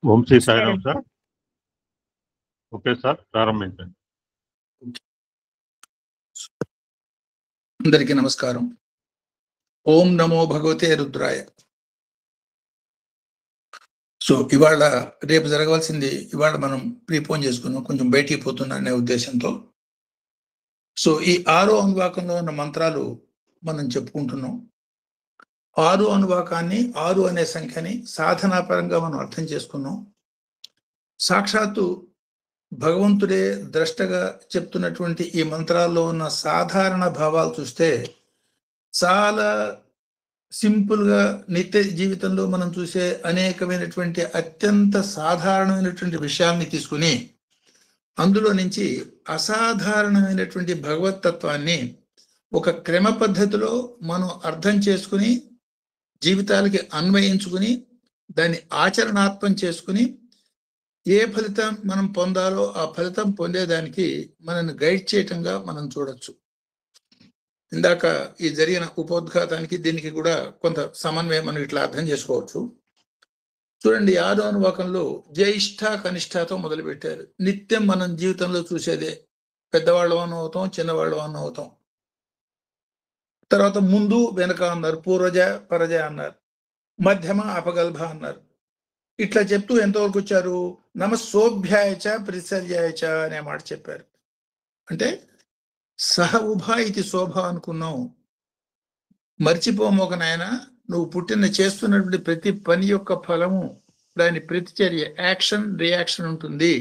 ఓం శ్రీ నమస్కారం. Sairam sir. Okay sir, ప్రారంభించండి. అందరికీ నమస్కారం. ఓం నమో భగవతే రుద్రాయ. సో ఇవాళ రేపు జరగవలసింది ఇవాళ మనం ప్రీపోన్ చేసుకున్నాం, కొంచెం బయటికి పోతున్నా అనే ఉద్దేశంతో. సో ఈ 6వ అనువాకంలో ఉన్న మంత్రాలు మనం చెప్పుకుంటున్నాం. 6 అనువాకాన్ని, 6 అనే సంఖ్యని సాధనాపరంగా మనం అర్థం చేసుకున్నాం. సాక్షాత్తు భగవంతుడే ద్రష్టగా చెప్తున్నటువంటి ఈ మంత్రాల్లో ఉన్న సాధారణ భావాలు చూస్తే చాలా సింపుల్గా నిత్య జీవితంలో మనం చూసే అనేకమైనటువంటి అత్యంత సాధారణమైనటువంటి విషయాల్ని తీసుకుని అందులో నుంచి అసాధారణమైనటువంటి భగవతత్వాన్ని ఒక క్రమ పద్ధతిలో మనం అర్థం చేసుకుని జీవితాలకి అన్వయించుకుని దాన్ని ఆచరణాత్మకం చేసుకుని ఏ ఫలితం మనం పొందాలో ఆ ఫలితం పొందేదానికి మనల్ని గైడ్ చేయటంగా మనం చూడొచ్చు. ఇందాక ఈ జరిగిన ఉపోద్ఘాతానికి దీనికి కూడా కొంత సమన్వయం మనం ఇట్లా అర్థం చేసుకోవచ్చు. చూడండి, 6వ అనువాకంలో జ్యేష్ఠ కనిష్ఠతో మొదలుపెట్టారు. నిత్యం మనం జీవితంలో చూసేదే, పెద్దవాళ్ళం అవుతాం, చిన్నవాళ్ళం అవుతాం. తర్వాత ముందు వెనక అన్నారు, పూర్వజ పరజ అన్నారు, మధ్యమ అపగల్భ అన్నారు. ఇట్లా చెప్తూ ఎంతవరకు వచ్చారు? నమస్సోభ్యాయచ ప్రతిసర్యాయచ అనే మాట చెప్పారు. అంటే సహ ఉభ ఇది శోభ అనుకున్నాం. మర్చిపోమోక నాయన, నువ్వు పుట్టిన చేస్తున్నటువంటి ప్రతి పని యొక్క ఫలము, దాని ప్రతిచర్య, యాక్షన్ రియాక్షన్ ఉంటుంది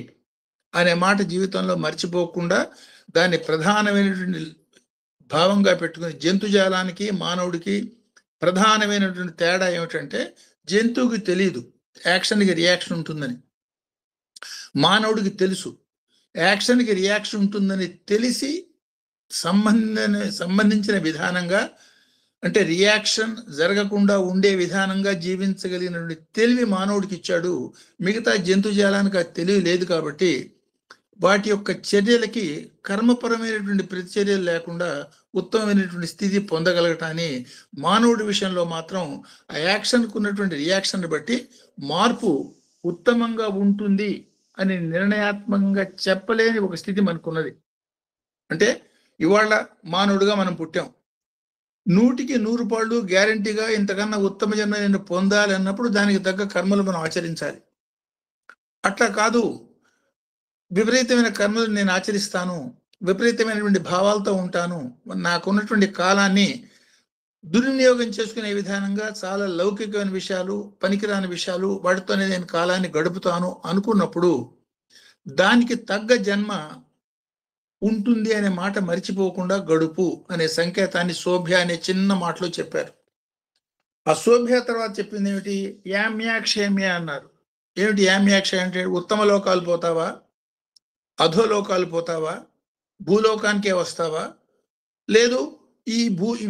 అనే మాట జీవితంలో మర్చిపోకుండా దాన్ని ప్రధానమైనటువంటి భావంగా పెట్టుకుని, జంతుజాలానికి మానవుడికి ప్రధానమైనటువంటి తేడా ఏమిటంటే, జంతువుకి తెలియదు యాక్షన్కి రియాక్షన్ ఉంటుందని, మానవుడికి తెలుసు యాక్షన్కి రియాక్షన్ ఉంటుందని తెలిసి సంబంధించిన విధానంగా, అంటే రియాక్షన్ జరగకుండా ఉండే విధానంగా జీవించగలిగినటువంటి తెలివి మానవుడికి ఇచ్చాడు. మిగతా జంతుజాలానికి ఆ తెలివి లేదు కాబట్టి వాటి యొక్క చర్యలకి కర్మపరమైనటువంటి ప్రతిచర్యలు లేకుండా ఉత్తమమైనటువంటి స్థితి పొందగలగటాన్ని, మానవుడి విషయంలో మాత్రం ఆ యాక్షన్కు ఉన్నటువంటి రియాక్షన్ బట్టి మార్పు ఉత్తమంగా ఉంటుంది అని నిర్ణయాత్మకంగా చెప్పలేని ఒక స్థితి మనకున్నది. అంటే ఇవాళ మానవుడిగా మనం పుట్టాం, 100కి 100 పాళ్ళు గ్యారంటీగా ఇంతకన్నా ఉత్తమ జన్మ నేను పొందాలి అన్నప్పుడు దానికి తగ్గ కర్మలు మనం ఆచరించాలి. అట్లా కాదు, విపరీతమైన కర్మలు నేను ఆచరిస్తాను, విపరీతమైనటువంటి భావాలతో ఉంటాను, నాకున్నటువంటి కాలాన్ని దుర్వినియోగం చేసుకునే విధానంగా చాలా లౌకికమైన విషయాలు, పనికిరాని విషయాలు, వాటితోనే నేను కాలాన్ని గడుపుతాను అనుకున్నప్పుడు దానికి తగ్గ జన్మ ఉంటుంది అనే మాట మర్చిపోకుండా గడుపు అనే సంకేతాన్ని శోభ్య అనే చిన్న మాటలో చెప్పారు. ఆ శోభ్య తర్వాత చెప్పింది ఏమిటి? యామ్యాక్షేమ్య అన్నారు. ఏమిటి యామ్యాక్ష అంటే? ఉత్తమ లోకాలు పోతావా, అధోలోకాలు పోతావా, భూలోకానికే వస్తావా, లేదు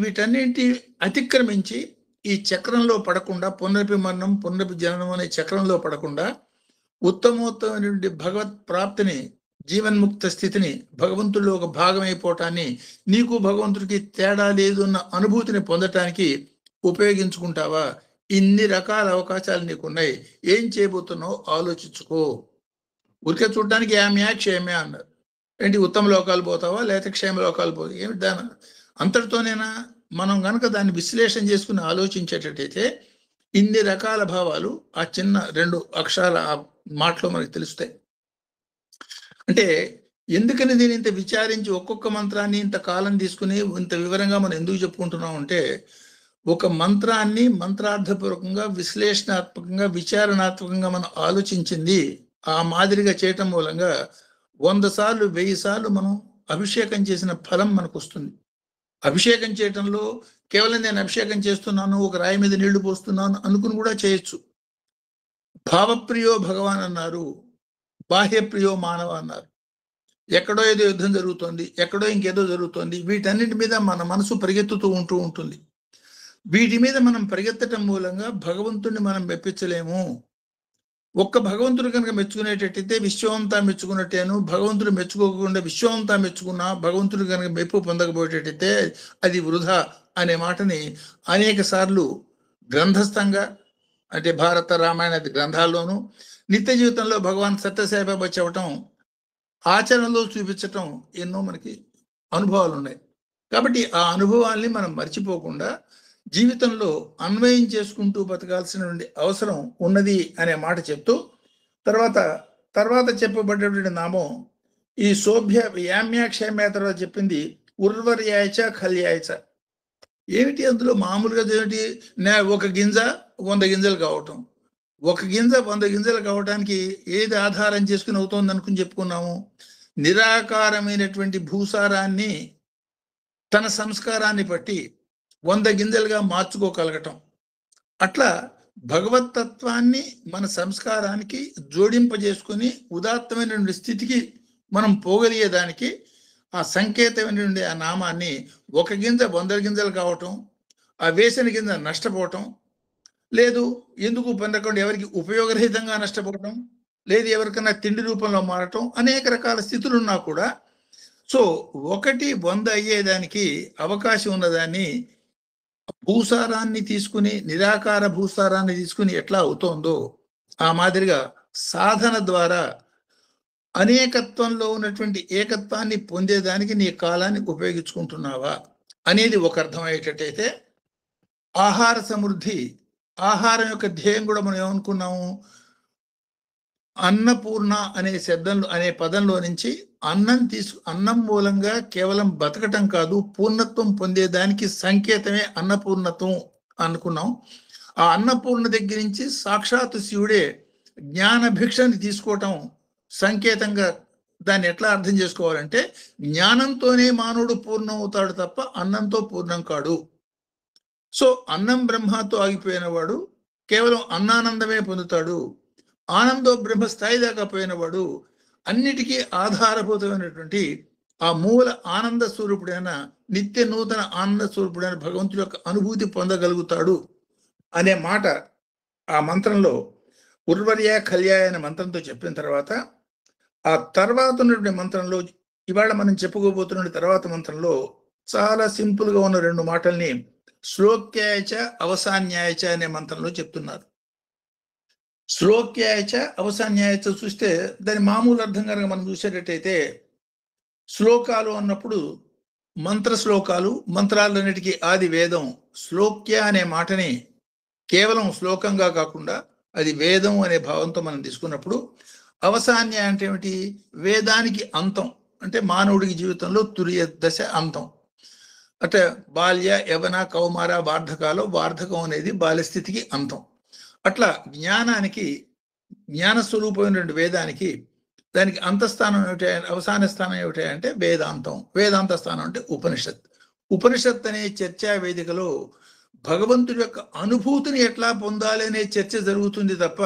వీటన్నింటి అతిక్రమించి ఈ చక్రంలో పడకుండా, పునరపి మరణం పునరపి జననం అనే చక్రంలో పడకుండా ఉత్తమోత్తమైనటువంటి భగవత్ ప్రాప్తిని, జీవన్ముక్త స్థితిని, భగవంతుడిలో ఒక భాగమైపోవటాన్ని, నీకు భగవంతుడికి తేడా లేదు అన్న అనుభూతిని పొందటానికి ఉపయోగించుకుంటావా? ఇన్ని రకాల అవకాశాలు నీకున్నాయి, ఏం చేయబోతున్నావు ఆలోచించుకో. ఊరికే చూడటానికి యామ్యా క్షేమ్యా అన్నారు. ఏంటి, ఉత్తమ లోకాలు పోతావా లేకపోతే క్షేమ లోకాలు పోతావా? ఏమిటి దాని అంతటితోనేనా? మనం కనుక దాన్ని విశ్లేషణ చేసుకుని ఆలోచించేటట్టయితే ఇన్ని రకాల భావాలు ఆ చిన్న 2 అక్షరాల ఆ మాటలో మనకు తెలుస్తాయి. అంటే ఎందుకని దీన్ని ఇంత విచారించి ఒక్కొక్క మంత్రాన్ని ఇంత కాలం తీసుకుని ఇంత వివరంగా మనం ఎందుకు చెప్పుకుంటున్నాం అంటే, ఒక మంత్రాన్ని మంత్రార్థపూర్వకంగా, విశ్లేషణాత్మకంగా, విచారణాత్మకంగా మనం ఆలోచించింది ఆ మాదిరిగా చేయటం మూలంగా 100 సార్లు 1000 సార్లు మనం అభిషేకం చేసిన ఫలం మనకు వస్తుంది. అభిషేకం చేయటంలో కేవలం నేను అభిషేకం చేస్తున్నాను, ఒక రాయి మీద నీళ్లు పోస్తున్నాను అనుకుని కూడా చేయొచ్చు. భావప్రియో భగవాన్ అన్నారు, బాహ్యప్రియో మానవ అన్నారు. ఎక్కడో ఏదో యుద్ధం జరుగుతోంది, ఎక్కడో ఇంకేదో జరుగుతోంది, వీటన్నిటి మీద మన మనసు పరిగెత్తుతూ ఉంటుంది. వీటి మీద మనం పరిగెత్తటం మూలంగా భగవంతుడిని మనం మెప్పించలేము. ఒక్క భగవంతుడు కనుక మెచ్చుకునేటట్టయితే విశ్వమంతా మెచ్చుకున్నట్టేను, భగవంతుడు మెచ్చుకోకుండా విశ్వమంతా మెచ్చుకున్నా భగవంతుడు కనుక మెప్పు పొందకపోయేటట్టయితే అది వృధా అనే మాటని అనేక సార్లు గ్రంథస్థంగా, అంటే భారత రామాయణ గ్రంథాల్లోనూ నిత్య జీవితంలో భగవాన్ సత్యసాయిబాబా చెప్పటం, ఆచరణలో చూపించటం ఎన్నో మనకి అనుభవాలు ఉన్నాయి. కాబట్టి ఆ అనుభవాల్ని మనం మర్చిపోకుండా జీవితంలో అన్వయం చేసుకుంటూ బతకాల్సినటువంటి అవసరం ఉన్నది అనే మాట చెప్తూ తర్వాత చెప్పబడ్డటువంటి నామం ఈ శోభ్య యామ్యాక్షేమ్య తర్వాత చెప్పింది ఉర్వర్యాయచ ఖల్యాయచ. ఏమిటి అందులో మామూలుగా ఏమిటి, ఒక గింజ 100 గింజలు కావటం. ఒక గింజ 100 గింజలు కావటానికి ఏది ఆధారం చేసుకుని అవుతోంది అనుకుని చెప్పుకున్నాము? నిరాకారమైనటువంటి భూసారాన్ని తన సంస్కారాన్ని బట్టి 100 గింజలుగా మార్చుకోగలగటం. అట్లా భగవతత్వాన్ని మన సంస్కారానికి జోడింపజేసుకుని ఉదాత్తమైనటువంటి స్థితికి మనం పోగలిగేదానికి ఆ సంకేతమైనటువంటి ఆ నామాన్ని, ఒక గింజ 100 గింజలు కావటం, ఆ వేసిన గింజ నష్టపోవటం, లేదు ఎందుకు పొందకుండా ఎవరికి ఉపయోగరహితంగా నష్టపోవటం, లేదు ఎవరికైనా తిండి రూపంలో మారటం, అనేక రకాల స్థితులున్నా కూడా సో 1 100 అయ్యేదానికి అవకాశం ఉన్నదాన్ని భూసారాన్ని తీసుకుని, నిరాకార భూసారాన్ని తీసుకుని ఎట్లా అవుతోందో ఆ మాదిరిగా సాధన ద్వారా అనేకత్వంలో ఉన్నటువంటి ఏకత్వాన్ని పొందేదానికి నీ కాలాన్ని ఉపయోగించుకుంటున్నావా అనేది ఒక అర్థమయ్యేటట్టయితే, ఆహార సమృద్ధి, ఆహారం యొక్క ధ్యేయం కూడా మనం ఏమనుకున్నాము? అన్నపూర్ణ అనే శబ్దంలో అనే పదంలో నుంచి అన్నం మూలంగా కేవలం బతకటం కాదు, పూర్ణత్వం పొందేదానికి సంకేతమే అన్నపూర్ణత్వం అనుకున్నాం. ఆ అన్నపూర్ణ దగ్గర నుంచి సాక్షాత్ శివుడే జ్ఞాన భిక్షని తీసుకోవటం సంకేతంగా. దాన్ని ఎట్లా అర్థం చేసుకోవాలంటే, జ్ఞానంతోనే మానవుడు పూర్ణం అవుతాడు తప్ప అన్నంతో పూర్ణం కాడు. సో అన్నం బ్రహ్మతో ఆగిపోయిన వాడు కేవలం అన్నానందమే పొందుతాడు. ఆనందో బ్రహ్మ స్థాయి దాకా పోయినవాడు అన్నిటికీ ఆధారభూతమైనటువంటి ఆ మూల ఆనంద స్వరూపుడైన, నిత్య నూతన ఆనంద స్వరూపుడైన భగవంతుడి యొక్క అనుభూతి పొందగలుగుతాడు అనే మాట ఆ మంత్రంలో ఉర్వర్య కళ్యాయ అనే మంత్రంతో చెప్పిన తర్వాత, ఆ తర్వాత ఉన్నటువంటి మంత్రంలో, ఇవాళ మనం చెప్పుకోబోతున్న తర్వాత మంత్రంలో చాలా సింపుల్గా ఉన్న 2 మాటల్ని శ్లోక్యాయచ అవసాన్యాయచ అనే మంత్రంలో చెప్తున్నారు. శ్లోక్యాయచ అవసాన్యాయచ చూస్తే దాని మామూలు అర్థం కనుక మనం చూసేటట్టయితే, శ్లోకాలు అన్నప్పుడు మంత్ర శ్లోకాలు, మంత్రాలన్నిటికీ ఆది వేదం. శ్లోక్య అనే మాటని కేవలం శ్లోకంగా కాకుండా అది వేదం అనే భావంతో మనం తీసుకున్నప్పుడు, అవసాన్య అంటే ఏమిటి? వేదానికి అంతం, అంటే మానవుడికి జీవితంలో తురియ దశ అంతం. అంటే బాల్య యవన కౌమార వార్ధకాలో వార్ధకం అనేది బాల్యస్థితికి అంతం. అట్లా జ్ఞానానికి, జ్ఞాన స్వరూపమైనటువంటి వేదానికి దానికి అంతఃస్థానం ఏమిటి, అవసాన స్థానం ఏమిటి అంటే వేదాంతం. వేదాంత స్థానం అంటే ఉపనిషత్. ఉపనిషత్ అనే చర్చా వేదికలో భగవంతుడి యొక్క అనుభూతిని ఎట్లా పొందాలి అనే చర్చ జరుగుతుంది తప్ప,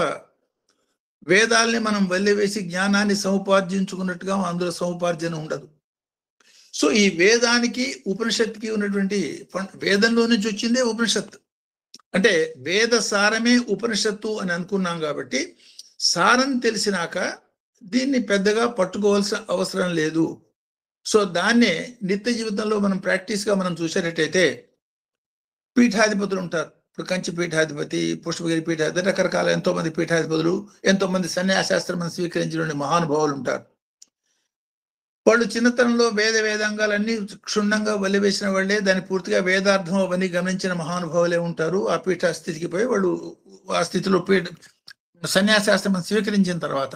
వేదాల్ని మనం వల్లెవేసి జ్ఞానాన్ని సముపార్జించుకున్నట్టుగా అందులో సముపార్జన ఉండదు. సో ఈ వేదానికి ఉపనిషత్తుకి ఉన్నటువంటి, వేదంలో నుంచి వచ్చిందే ఉపనిషత్తు. అంటే వేద సారమే ఉపనిషత్తు అని అనుకున్నాం కాబట్టి, సారం తెలిసినాక దీన్ని పెద్దగా పట్టుకోవాల్సిన అవసరం లేదు. సో దాన్నే నిత్య జీవితంలో మనం ప్రాక్టీస్గా మనం చూసేటట్టయితే, పీఠాధిపతులు ఉంటారు. ఇప్పుడు కంచి పీఠాధిపతి, పుష్పగిరి పీఠాధిపతి, రకరకాల ఎంతోమంది పీఠాధిపతులు, ఎంతోమంది సన్యాసాస్త్రం స్వీకరించిన మహానుభావులు ఉంటారు. వాళ్ళు చిన్నతనంలో వేదాంగాలన్నీ క్షుణ్ణంగా వల్లివేసిన వాళ్ళే, దాన్ని పూర్తిగా వేదార్థం అవన్నీ గమనించిన మహానుభావులే ఉంటారు. ఆ పీఠ స్థితికి పోయి వాళ్ళు ఆ స్థితిలో సన్యాసాస్త్రం స్వీకరించిన తర్వాత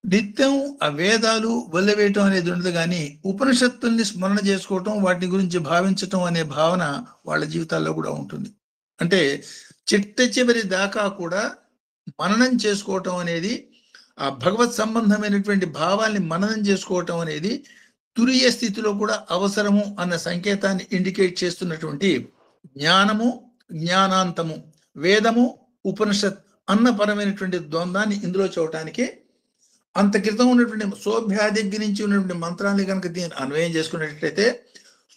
నిత్యం ఆ వేదాలు వల్లవేయటం అనేది ఉండదు, కానీ ఉపనిషత్తుల్ని స్మరణ చేసుకోవటం, వాటి గురించి భావించటం అనే భావన వాళ్ళ జీవితాల్లో కూడా ఉంటుంది. అంటే చిట్ట చివరి దాకా కూడా మననం చేసుకోవటం అనేది, ఆ భగవత్ సంబంధమైనటువంటి భావాల్ని మననం చేసుకోవటం అనేది తురియ స్థితిలో కూడా అవసరము అన్న సంకేతాన్ని ఇండికేట్ చేస్తున్నటువంటి జ్ఞానము, జ్ఞానాంతము, వేదము, ఉపనిషత్ అన్న పరమైనటువంటి ద్వంద్వాన్ని ఇందులో చూడటానికి, అంత క్రితం ఉన్నటువంటి శోభ్యాది నుంచి ఉన్నటువంటి మంత్రాన్ని కనుక దీన్ని అన్వయం చేసుకున్నట్లయితే,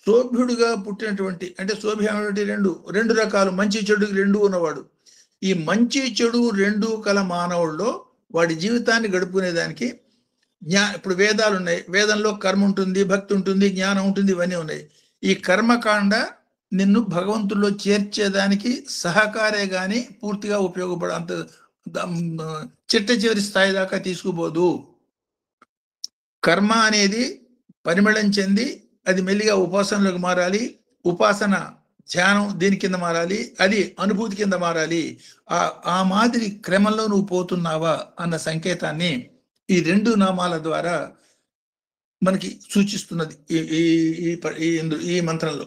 శోభ్యుడిగా పుట్టినటువంటి, అంటే శోభ్య రెండు రకాలు, మంచి చెడు 2 ఉన్నవాడు. ఈ మంచి చెడు 2 కల మానవుల్లో వాడి జీవితాన్ని గడుపుకునేదానికి ఇప్పుడు వేదాలు ఉన్నాయి. వేదంలో కర్మ ఉంటుంది, భక్తి ఉంటుంది, జ్ఞానం ఉంటుంది, ఇవన్నీ ఉన్నాయి. ఈ కర్మకాండ నిన్ను భగవంతుల్లో చేర్చేదానికి సహకారే గాని పూర్తిగా అంత చిట్ట చివరి స్థాయి దాకా తీసుకుపోదు. కర్మ అనేది పరిమళం చెంది అది మెల్లిగా ఉపాసనలోకి మారాలి. ఉపాసన ధ్యానం దీని కింద మారాలి. అది అనుభూతి కింద మారాలి. ఆ మాదిరి క్రమంలో నువ్వు పోతున్నావా అన్న సంకేతాన్ని ఈ 2 నామాల ద్వారా మనకి సూచిస్తున్నది ఈ మంత్రంలో.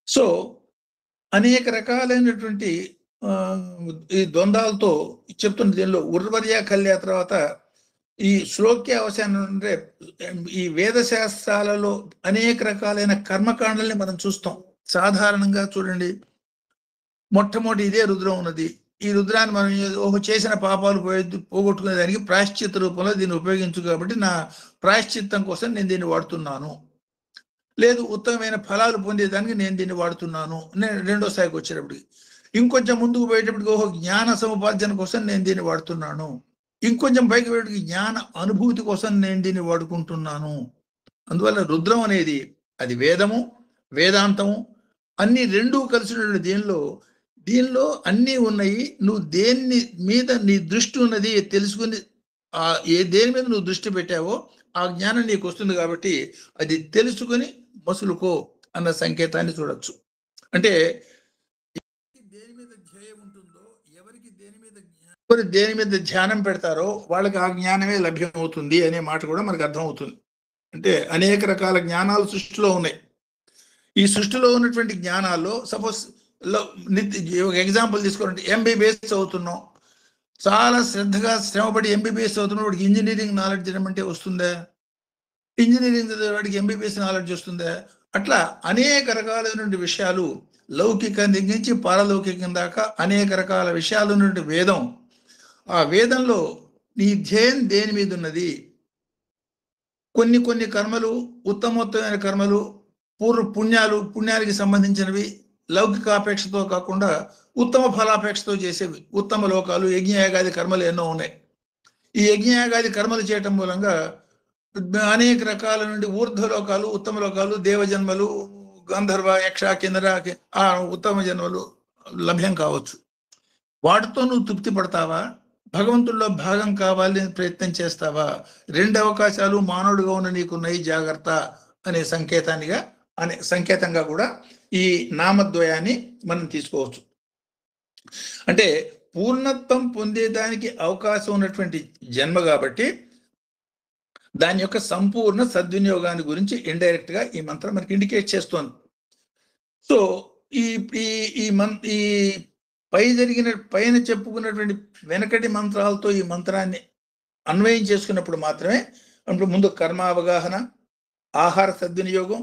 సో అనేక రకాలైనటువంటి ఈ ద్వంద్వాలతో చెప్తున్న దీనిలో ఉర్వర్య కళ్య తర్వాత ఈ శ్లోక్య అవసానం అంటే ఈ వేద శాస్త్రాలలో అనేక రకాలైన కర్మకాండల్ని మనం చూస్తాం. సాధారణంగా చూడండి, మొట్టమొదటి ఇదే రుద్రం ఉన్నది. ఈ రుద్రాన్ని మనం చేసిన పాపాలు పోగొట్టుకునే దానికి ప్రాయశ్చిత్త రూపంలో దీన్ని ఉపయోగించు కాబట్టి నా ప్రాయశ్చిత్తం కోసం నేను దీన్ని వాడుతున్నాను, లేదు ఉత్తమమైన ఫలాలు పొందేదానికి నేను దీన్ని వాడుతున్నాను. నేను రెండో స్థాయికి వచ్చేటప్పటికి ఇంకొంచెం ముందుకు పోయేటప్పటికి జ్ఞాన సముపార్జన కోసం నేను దీన్ని వాడుతున్నాను, ఇంకొంచెం పైకి పోయేటప్పటికి జ్ఞాన అనుభూతి కోసం నేను దీన్ని వాడుకుంటున్నాను. అందువల్ల రుద్రం అనేది అది వేదము, వేదాంతము అన్ని రెండూ కలిసినటువంటి దీనిలో అన్నీ ఉన్నాయి. నువ్వు దేని మీద నీ దృష్టి ఉన్నది తెలుసుకుని దేని మీద నువ్వు దృష్టి పెట్టావో ఆ జ్ఞానం నీకు వస్తుంది. కాబట్టి అది తెలుసుకుని మసులుకో అన్న సంకేతాన్ని చూడొచ్చు. అంటే దేని మీద ధ్యేయం ఉంటుందో, ఎవరు దేని మీద ధ్యానం పెడతారో వాళ్ళకి ఆ జ్ఞానమే లభ్యం అవుతుంది అనే మాట కూడా మనకు అర్థం అవుతుంది. అంటే అనేక రకాల జ్ఞానాలు సృష్టిలో ఉన్నాయి. ఈ సృష్టిలో ఉన్నటువంటి జ్ఞానాల్లో సపోజ్ ఒక ఎగ్జాంపుల్ తీసుకోవాలంటే ఎంబీబీఎస్ చదువుతున్నాం, చాలా శ్రద్ధగా శ్రమపడి ఎంబీబీఎస్ చదువుతున్న వాడికి ఇంజనీరింగ్ నాలెడ్జ్ ఏమంటే వస్తుందా? ఇంజనీరింగ్ చదివేవాడికి ఎంబీబీఎస్ నాలెడ్జ్ వస్తుందా? అట్లా అనేక రకాలైనటువంటి విషయాలు లౌకికం నుంచి పారలౌకికం దాకా అనేక రకాల విషయాలు ఉన్నటువంటి వేదం. ఆ వేదంలో నీ ధ్యేయం దేని మీద ఉన్నది? కొన్ని కర్మలు ఉత్తమోత్తమైన కర్మలు, పుణ్యాలకి సంబంధించినవి లౌకికాపేక్షతో కాకుండా ఉత్తమ ఫలాపేక్షతో చేసేవి. ఉత్తమ లోకాలు, యజ్ఞయాగాది కర్మలు ఎన్నో ఉన్నాయి. ఈ యజ్ఞయాగాది కర్మలు చేయటం మూలంగా అనేక రకాల నుండి ఊర్ధ్వలోకాలు, ఉత్తమ లోకాలు, దేవజన్మలు, గంధర్వ, యక్ష, కిన్నర ఆ ఉత్తమ జన్మలు లభ్యం కావచ్చు. వాటితో నువ్వు తృప్తి పడతావా? భగవంతుల్లో భాగం కావాలని ప్రయత్నం చేస్తావా? 2 అవకాశాలు మానవుడిగా ఉన్న నీకున్నాయి, జాగ్రత్త అనే సంకేతంగా కూడా ఈ నామద్వయాన్ని మనం తీసుకోవచ్చు. అంటే పూర్ణత్వం పొందేదానికి అవకాశం ఉన్నటువంటి జన్మ కాబట్టి దాని యొక్క సంపూర్ణ సద్వినియోగాన్ని గురించి ఇండైరెక్ట్ గా ఈ మంత్రం మనకి ఇండికేట్ చేస్తోంది. సో ఈ పైన చెప్పుకున్నటువంటి వెనకటి మంత్రాలతో ఈ మంత్రాన్ని అన్వయం చేసుకున్నప్పుడు మాత్రమే ముందు కర్మ అవగాహన, ఆహార సద్వినియోగం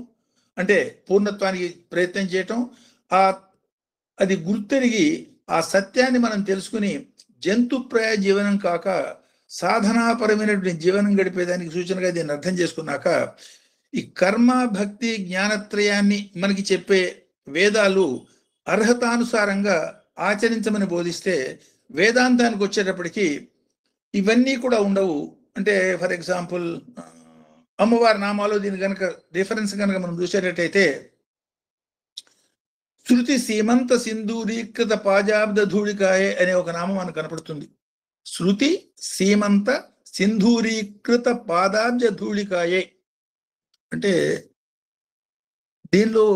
అంటే పూర్ణత్వానికి ప్రయత్నం చేయటం, అది గుర్తెరిగి ఆ సత్యాన్ని మనం తెలుసుకుని జంతుప్రాయ జీవనం కాక సాధనాపరమైనటువంటి జీవనం గడిపేదానికి సూచనగా దీన్ని అర్థం చేసుకున్నాక ఈ కర్మ, భక్తి, జ్ఞానత్రయాన్ని మనకి చెప్పే వేదాలు అర్హతానుసారంగా ఆచరించమని బోధిస్తే వేదాంతానికి వచ్చేటప్పటికి ఇవన్నీ కూడా ఉండవు. అంటే ఫర్ ఎగ్జాంపుల్ అమ్మవారి నామాలు దీని కనుక డిఫరెన్స్ కనుక మనం చూసేటట్టయితే శృతి సీమంత సింధూరీకృత పాజాబ్ద ధూళికాయే అనే ఒక నామం మనకు కనపడుతుంది. శృతి సీమంత సింధూరీకృత పాదాబ్జ ధూళికాయే అంటే దీనిలో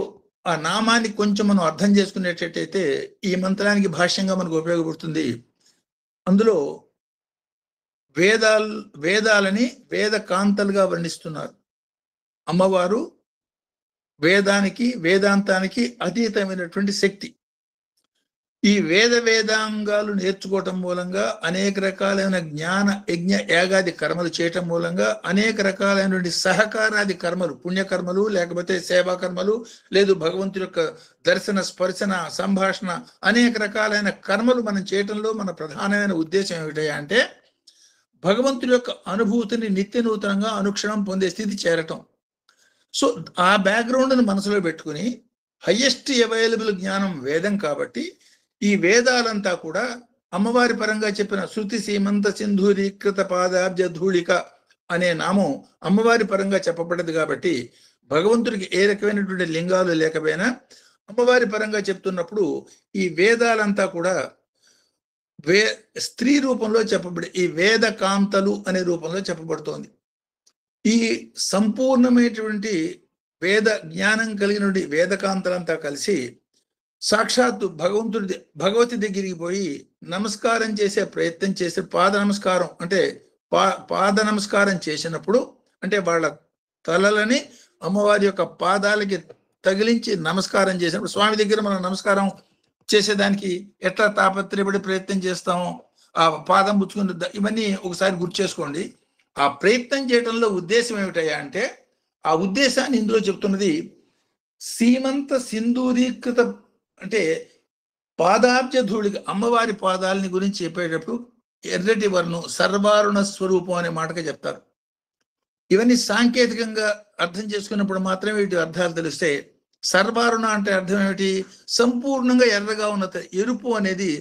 ఆ నామాన్ని కొంచెం మనం అర్థం చేసుకునేటట్టయితే ఈ మంత్రానికి భాష్యంగా మనకు ఉపయోగపడుతుంది. అందులో వేదాలని వేద కాంతలుగా వర్ణిస్తున్నారు. అమ్మవారు వేదాంతానికి అతీతమైనటువంటి శక్తి. ఈ వేదాంగాలు నేర్చుకోవటం మూలంగా అనేక రకాలైన జ్ఞాన యజ్ఞ యాగాది కర్మలు చేయటం మూలంగా అనేక రకాలైనటువంటి సహకారాది కర్మలు, పుణ్యకర్మలు లేకపోతే సేవా కర్మలు, లేదు భగవంతుడి యొక్క దర్శన, స్పర్శన, సంభాషణ అనేక రకాలైన కర్మలు మనం చేయటంలో మన ప్రధానమైన ఉద్దేశం ఏమిటంటే అంటే భగవంతుడి యొక్క అనుభూతిని నిత్య నూతనంగా అనుక్షణం పొందే స్థితి చేరటం. సో ఆ బ్యాక్గ్రౌండ్ని మనసులో పెట్టుకుని హయ్యెస్ట్ అవైలబుల్ జ్ఞానం వేదం కాబట్టి ఈ వేదాలంతా కూడా అమ్మవారి పరంగా చెప్పిన శృతి సీమంత సింధూరీకృత పాదాబ్జ ధూళిక అనే నామం అమ్మవారి పరంగా చెప్పబడ్డది కాబట్టి భగవంతుడికి ఏ రకమైనటువంటి లింగాలు లేకపోయినా అమ్మవారి పరంగా చెప్తున్నప్పుడు ఈ వేదాలంతా కూడా స్త్రీ రూపంలో చెప్పబడి ఈ వేద కాంతలు అనే రూపంలో చెప్పబడుతోంది. ఈ సంపూర్ణమైనటువంటి వేద జ్ఞానం కలిగినటువంటి వేదకాంతలంతా కలిసి సాక్షాత్తు భగవతి దగ్గరికి పోయి నమస్కారం చేసే ప్రయత్నం చేసి పాద నమస్కారం అంటే పాద నమస్కారం చేసినప్పుడు అంటే వాళ్ళ తలలని అమ్మవారి యొక్క పాదాలకి తగిలించి నమస్కారం చేసినప్పుడు స్వామి దగ్గర మనం నమస్కారం చేసేదానికి ఎట్లా తాపత్రయపడి ప్రయత్నం చేస్తామో ఆ పాదం పుచ్చుకుని ఇవన్నీ ఒకసారి గుర్తు చేసుకోండి. ఆ ప్రయత్నం చేయడంలో ఉద్దేశం ఏమిటయ్యా అంటే ఆ ఉద్దేశాన్ని ఇందులో చెప్తున్నది సీమంత సింధూరీకృత అంటే పాదాబ్జ ధూళిక అమ్మవారి పాదాలని గురించి చెప్పేటప్పుడు ఎర్రటి వర్ణం సర్వారుణ స్వరూపం అనే మాటగా చెప్తారు. ఇవన్నీ సాంకేతికంగా అర్థం చేసుకున్నప్పుడు మాత్రమే వీటి అర్థాలు తెలిస్తే సర్వారుణ అంటే అర్థం ఏమిటి? సంపూర్ణంగా ఎర్రగా ఉన్న ఎరుపు అనేది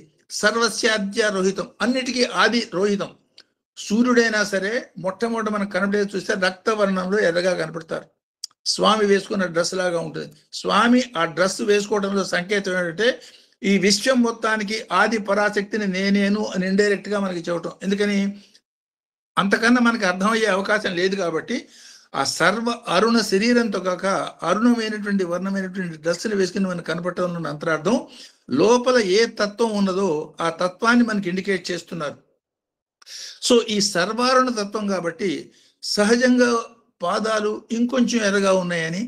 సర్వస్యాద్య రోహితం, అన్నిటికీ ఆది రోహితం. సూర్యుడైనా సరే మొట్టమొదటి మనం కనపడేది చూస్తే రక్తవర్ణంలో ఎర్రగా కనపడతారు. స్వామి వేసుకున్న డ్రెస్ లాగా ఉంటుంది. స్వామి ఆ డ్రెస్ వేసుకోవడంలో సంకేతం ఏంటంటే ఈ విశ్వం మొత్తానికి ఆది పరాశక్తిని నేనేను అని ఇండైరెక్ట్ గా మనకి చెప్పటం. ఎందుకని అంతకన్నా మనకి అర్థమయ్యే అవకాశం లేదు కాబట్టి ఆ సర్వ అరుణ శరీరంతో కాక అరుణమైనటువంటి వర్ణమైనటువంటి డ్రెస్సులు వేసుకుని మనకు కనపడటం అంతరార్థం లోపల ఏ తత్వం ఉన్నదో ఆ తత్వాన్ని మనకి ఇండికేట్ చేస్తున్నారు. సో ఈ సర్వారుణ తత్వం కాబట్టి సహజంగా పాదాలు ఇంకొంచెం ఎర్రగా ఉన్నాయని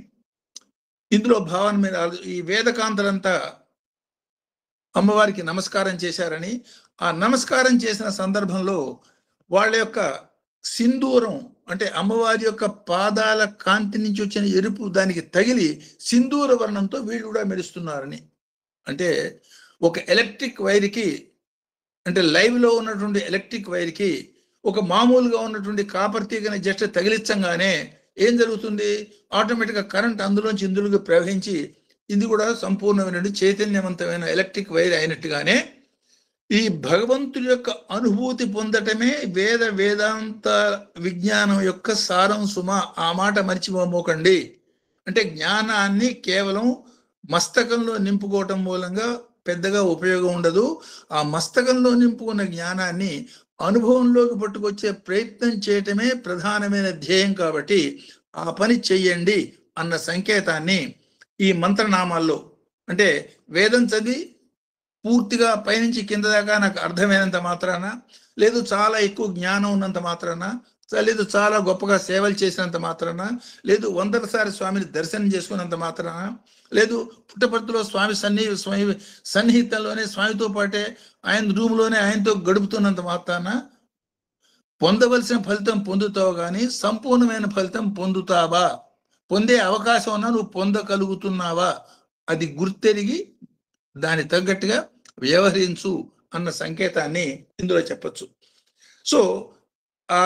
ఇందులో భావన మీద ఈ వేదకాంతలంతా అమ్మవారికి నమస్కారం చేశారని ఆ నమస్కారం చేసిన సందర్భంలో వాళ్ళ యొక్క సింధూరం అంటే అమ్మవారి యొక్క పాదాల కాంతి నుంచి వచ్చిన ఎరుపు దానికి తగిలి సింధూర వర్ణంతో వీళ్ళు కూడా మెరుస్తున్నారని. అంటే ఒక ఎలక్ట్రిక్ వైర్కి అంటే లైవ్లో ఉన్నటువంటి ఎలక్ట్రిక్ వైర్కి ఒక మామూలుగా ఉన్నటువంటి కాపర్ తీగని జస్ట్ తగిలించంగానే ఏం జరుగుతుంది? ఆటోమేటిక్గా కరెంట్ అందులోంచి ఇందులోకి ప్రవహించి ఇది కూడా సంపూర్ణమైన చైతన్యవంతమైన ఎలక్ట్రిక్ వైర్ అయినట్టుగానే ఈ భగవంతుడి యొక్క అనుభూతి పొందటమే వేదాంత విజ్ఞానం యొక్క సారం సుమ. ఆ మాట మర్చిపోమోకండి. అంటే జ్ఞానాన్ని కేవలం మస్తకంలో నింపుకోవటం మూలంగా పెద్దగా ఉపయోగం ఉండదు. ఆ మస్తకంలో నింపుకున్న జ్ఞానాన్ని అనుభవంలోకి పట్టుకొచ్చే ప్రయత్నం చేయటమే ప్రధానమైన ధ్యేయం. కాబట్టి ఆ పని చెయ్యండి అన్న సంకేతాన్ని ఈ మంత్రనామాల్లో అంటే వేదం చదివి పూర్తిగా పైనుంచి కింద దాకా నాకు అర్థమైనంత మాత్రాన, లేదు చాలా ఎక్కువ జ్ఞానం ఉన్నంత మాత్రాన, లేదు చాలా గొప్పగా సేవలు చేసినంత మాత్రాన, లేదు 100 సారి స్వామిని దర్శనం చేసుకున్నంత మాత్రాన, లేదు పుట్టపర్తిలో స్వామి సన్నిహితంలోనే స్వామితో పాటే ఆయన రూమ్లోనే ఆయనతో గడుపుతున్నంత మాత్రాన పొందవలసిన ఫలితం పొందుతావు కానీ సంపూర్ణమైన ఫలితం పొందుతావా? పొందే అవకాశం ఉన్నా నువ్వు పొందగలుగుతున్నావా? అది గుర్తెరిగి దాని తగ్గట్టుగా వ్యవహరించు అన్న సంకేతాన్ని ఇందులో చెప్పచ్చు. సో ఆ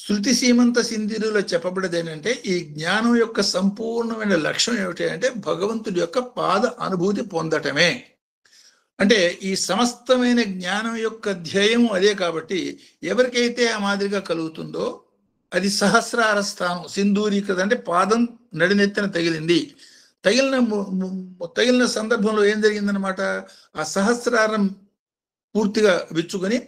శృతి సీమంత సింధూరిలో చెప్పబడేది ఏంటంటే ఈ జ్ఞానం యొక్క సంపూర్ణమైన లక్ష్యం ఏమిటి అంటే భగవంతుడి యొక్క పాద అనుభూతి పొందటమే. అంటే ఈ సమస్తమైన జ్ఞానం యొక్క ధ్యేయం అదే. కాబట్టి ఎవరికైతే ఆ మాదిరిగా కలుగుతుందో అది సహస్రార స్థానం సింధూరీకృత అంటే పాదం నడినెత్తిన తగిలింది. తగిలిన సందర్భంలో ఏం జరిగిందనమాట? ఆ సహస్రారం పూర్తిగా విచ్చుకొని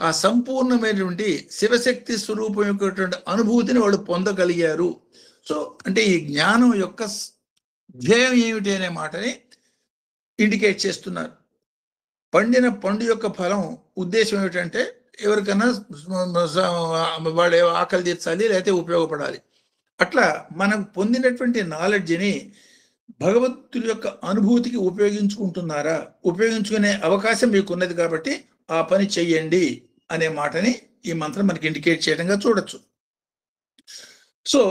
ఆ సంపూర్ణమైనటువంటి శివశక్తి స్వరూపం యొక్క అనుభూతిని వాళ్ళు పొందగలిగారు. సో అంటే ఈ జ్ఞానం యొక్క ధ్యేయం ఏమిటి అనే మాటని ఇండికేట్ చేస్తున్నారు. పండిన పండు యొక్క ఫలం ఉద్దేశం ఏమిటంటే ఎవరికైనా వాళ్ళు ఆకలి తీర్చాలి లేకపోతే ఉపయోగపడాలి. అట్లా మనం పొందినటువంటి నాలెడ్జ్ని భగవంతుడి యొక్క అనుభూతికి ఉపయోగించుకుంటున్నారా? ఉపయోగించుకునే అవకాశం మీకు ఉన్నది కాబట్టి ఆ పని చెయ్యండి అనే మాటని ఈ మంత్రం మనకి ఇండికేట్ చేయడంగా చూడొచ్చు. సో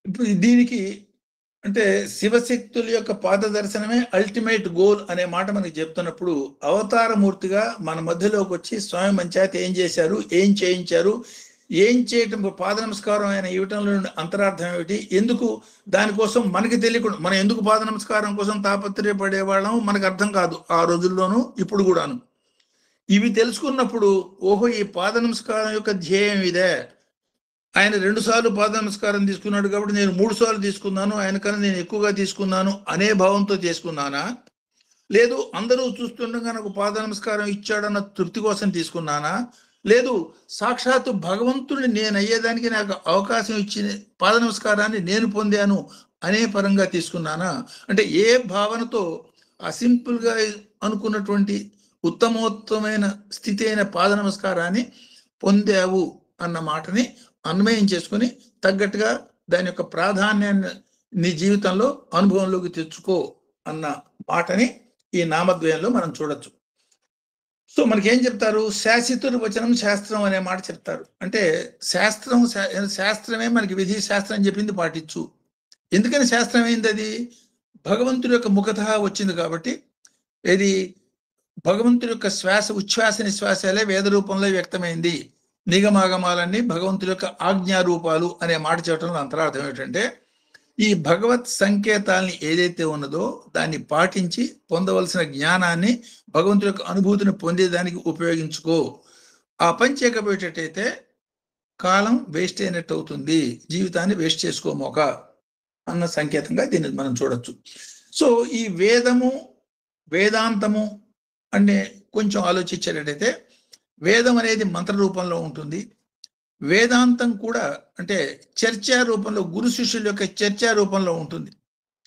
ఇప్పుడు దీనికి అంటే శివశక్తుల యొక్క పాద దర్శనమే అల్టిమేట్ గోల్ అనే మాట మనకి చెప్తున్నప్పుడు అవతారమూర్తిగా మన మధ్యలోకి వచ్చి స్వామి మంచాయతీ ఏం చేశారు, ఏం చేయించారు, ఏం చేయటం పాద నమస్కారం ఆయన ఇవ్వటంలో అంతరార్థం ఏమిటి, ఎందుకు దానికోసం మనకి తెలియకుండా మనం ఎందుకు పాద నమస్కారం కోసం తాపత్రయపడేవాళ్ళం మనకు అర్థం కాదు ఆ రోజుల్లోనూ ఇప్పుడు కూడాను. ఇవి తెలుసుకున్నప్పుడు ఓహో ఈ పాద నమస్కారం యొక్క ధ్యేయం ఇదే, ఆయన 2 సార్లు పాద నమస్కారం తీసుకున్నాడు కాబట్టి నేను 3 సార్లు తీసుకున్నాను, ఆయన కన్నా నేను ఎక్కువగా తీసుకున్నాను అనే భావంతో చేసుకున్నానా, లేదు అందరూ చూస్తుండగా నాకు పాద నమస్కారం ఇచ్చాడన్న తృప్తి కోసం తీసుకున్నానా, లేదు సాక్షాత్తు భగవంతుడిని నేను అయ్యేదానికి నాకు అవకాశం ఇచ్చిన పాద నమస్కారాన్ని నేను పొందాను అనే పరంగా తీసుకున్నానా, అంటే ఏ భావనతో ఆ సింపుల్గా అనుకున్నటువంటి ఉత్తమోత్తమైన స్థితి అయిన పాద నమస్కారాన్ని పొందావు అన్న మాటని అన్వయం చేసుకుని తగ్గట్టుగా దాని యొక్క ప్రాధాన్యాన్ని నీ జీవితంలో అనుభవంలోకి తెచ్చుకో అన్న మాటని ఈ నామద్వయంలో మనం చూడొచ్చు. సో మనకేం చెప్తారు, శాసితుడి వచనం శాస్త్రం అనే మాట చెప్తారు. అంటే శాస్త్రమే మనకి విధి శాస్త్రం చెప్పింది పాటించు. ఎందుకని శాస్త్రం అయింది? అది భగవంతుడి యొక్క ముఖత వచ్చింది కాబట్టి. ఇది భగవంతుడి యొక్క ఉచ్ఛ్వాస నిశ్వాసాలే వేద రూపంలో వ్యక్తమైంది. నిగమాగమాలన్నీ భగవంతుడి యొక్క ఆజ్ఞారూపాలు అనే మాట చెప్పడంలో అంతరార్థం ఏమిటంటే, ఈ భగవత్ సంకేతాలని ఏదైతే ఉన్నదో దాన్ని పాటించి పొందవలసిన జ్ఞానాన్ని భగవంతుడి యొక్క అనుభూతిని పొందేదానికి ఉపయోగించుకో. ఆ పని చేయకపోయేటట్టయితే కాలం వేస్ట్ అయినట్టు అవుతుంది, జీవితాన్ని వేస్ట్ చేసుకోమోక అన్న సంకేతంగా దీన్ని మనం చూడొచ్చు. సో ఈ వేదాంతము అంటే కొంచెం ఆలోచించేటట్టయితే, వేదం అనేది మంత్ర రూపంలో ఉంటుంది. వేదాంతం కూడా అంటే చర్చా రూపంలో, గురు శిష్యుల యొక్క చర్చా రూపంలో ఉంటుంది.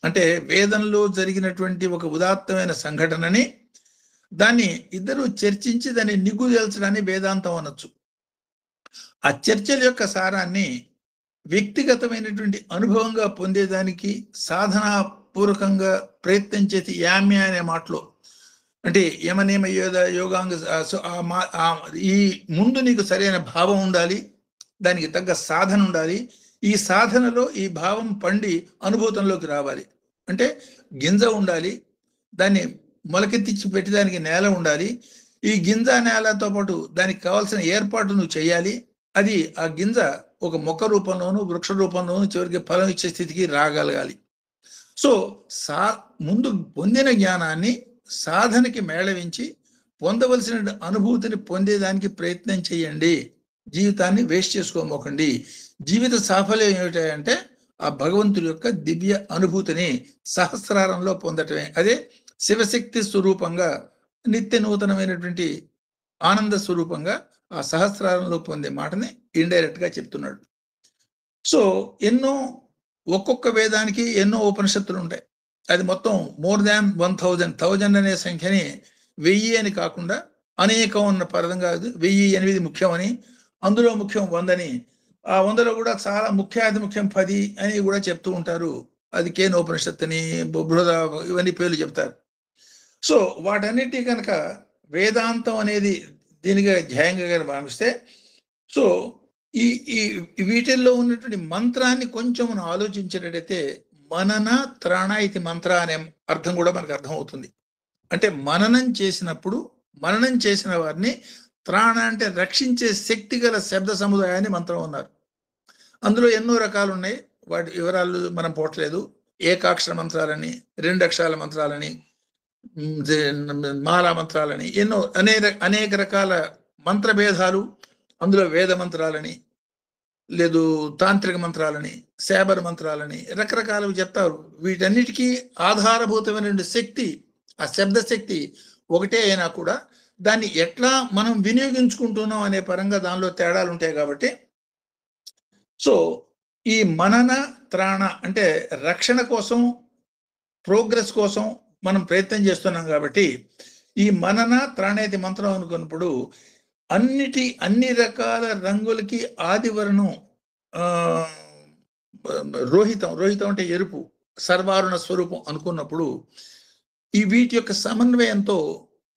అంటే వేదంలో జరిగినటువంటి ఒక ఉదాత్తమైన సంఘటనని దాన్ని ఇద్దరు చర్చించి దాన్ని నిగ్గుదేల్చడాన్ని వేదాంతం అనొచ్చు. ఆ చర్చల యొక్క సారాన్ని వ్యక్తిగతమైనటువంటి అనుభవంగా పొందేదానికి సాధనాపూర్వకంగా ప్రయత్నం చేసి యామ్య అనే మాటలో అంటే యమనియమ యోగాంగ ఈ ముందు నీకు సరైన భావం ఉండాలి, దానికి తగ్గ సాధన ఉండాలి. ఈ సాధనలో ఈ భావం పండి అనుభూతంలోకి రావాలి. అంటే గింజ ఉండాలి, దాన్ని మొలకెత్తించి పెట్టడానికి నేల ఉండాలి. ఈ గింజ నేలతో పాటు దానికి కావాల్సిన ఏర్పాటు నువ్వు చేయాలి. అది ఆ గింజ ఒక మొక్క రూపంలోనూ వృక్ష రూపంలోనూ చివరికి ఫలం ఇచ్చే స్థితికి రాగలగాలి. సో ముందు పొందిన జ్ఞానాన్ని సాధనకి మేళవించి పొందవలసిన అనుభూతిని పొందేదానికి ప్రయత్నం చేయండి. జీవితాన్ని వేస్ట్ చేసుకోమోకండి. జీవిత సాఫల్యం ఏమిటంటే ఆ భగవంతుడి యొక్క దివ్య అనుభూతిని సహస్రారంలో పొందటమే. అదే శివశక్తి స్వరూపంగా నిత్య నూతనమైనటువంటి ఆనంద స్వరూపంగా ఆ సహస్రారంలో పొందే మాటని ఇండైరెక్ట్ గా చెప్తున్నాడు. సో ఒక్కొక్క వేదానికి ఎన్నో ఉపనిషత్తులు ఉంటాయి. అది మొత్తం మోర్ దాన్ 1000 అనే సంఖ్యని 1000 అని కాకుండా అనేకం ఉన్న పదం కాదు. 1008 ముఖ్యమని, అందులో ముఖ్యం 100 అని, ఆ 100లో కూడా చాలా ముఖ్యాతి ముఖ్యం 10 అని కూడా చెప్తూ ఉంటారు. అది కేనోపనిషత్తు అని, బృహద, ఇవన్నీ పేర్లు చెప్తారు. సో వాటన్నిటి కనుక వేదాంతం అనేది దీనిగా ధ్యేయంగా భావిస్తే, సో ఈ వీటిల్లో ఉన్నటువంటి మంత్రాన్ని కొంచెం మనం ఆలోచించేటట్టయితే మనన త్రాణ ఇది మంత్ర అనే అర్థం కూడా మనకు అర్థం అవుతుంది. అంటే మననం చేసిన వారిని త్రాణ అంటే రక్షించే శక్తి గల శబ్ద సముదాయాన్ని మంత్రం ఉన్నారు. అందులో ఎన్నో రకాలు ఉన్నాయి, వాటి వివరాలు మనం పోవట్లేదు. ఏకాక్షర మంత్రాలని, 2 అక్షరాల మంత్రాలని, మాలా మంత్రాలని, ఎన్నో అనేక రకాల మంత్ర భేదాలు. అందులో వేద మంత్రాలని, లేదు తాంత్రిక మంత్రాలని, శాబర మంత్రాలని, రకరకాలు చెప్తారు. వీటన్నిటికీ ఆధారభూతమైన శక్తి, ఆ శబ్ద శక్తి ఒకటే అయినా కూడా దాన్ని ఎట్లా మనం వినియోగించుకుంటున్నాం అనే పరంగా దానిలో తేడాలు ఉంటాయి. కాబట్టి సో ఈ మనన త్రాణ అంటే రక్షణ కోసం, ప్రోగ్రెస్ కోసం మనం ప్రయత్నం చేస్తున్నాం. కాబట్టి ఈ మనన త్రాణేతి మంత్రం అనుకున్నప్పుడు అన్ని రకాల రంగులకి ఆదివరణం రోహితం అంటే ఎరుపు, సర్వారుణ స్వరూపం అనుకున్నప్పుడు ఈ వీటి యొక్క సమన్వయంతో,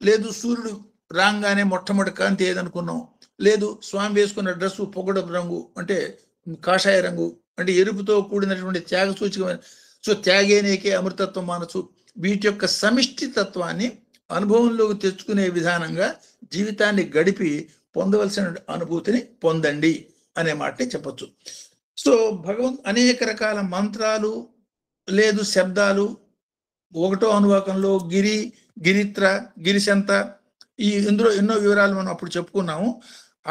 లేదు సూర్యుడు రాగానే మొట్టమొదటి కాంతి ఏదనుకున్నాం, లేదు స్వామి వేసుకున్న డ్రెస్సు పొగడపు రంగు అంటే కాషాయ రంగు అంటే ఎరుపుతో కూడినటువంటి త్యాగ సూచకమైన, సో త్యాగేనేకే అమృతత్వం మానసు, వీటి యొక్క సమిష్టి తత్వాన్ని అనుభవంలోకి తెచ్చుకునే విధానంగా జీవితాన్ని గడిపి పొందవలసిన అనుభూతిని పొందండి అనే మాటని చెప్పచ్చు. సో అనేక రకాల మంత్రాలు లేదు శబ్దాలు, ఒకటో అనువాకంలో గిరిత్ర, గిరిశంత, ఇందులో ఎన్నో వివరాలు మనం అప్పుడు చెప్పుకున్నాము.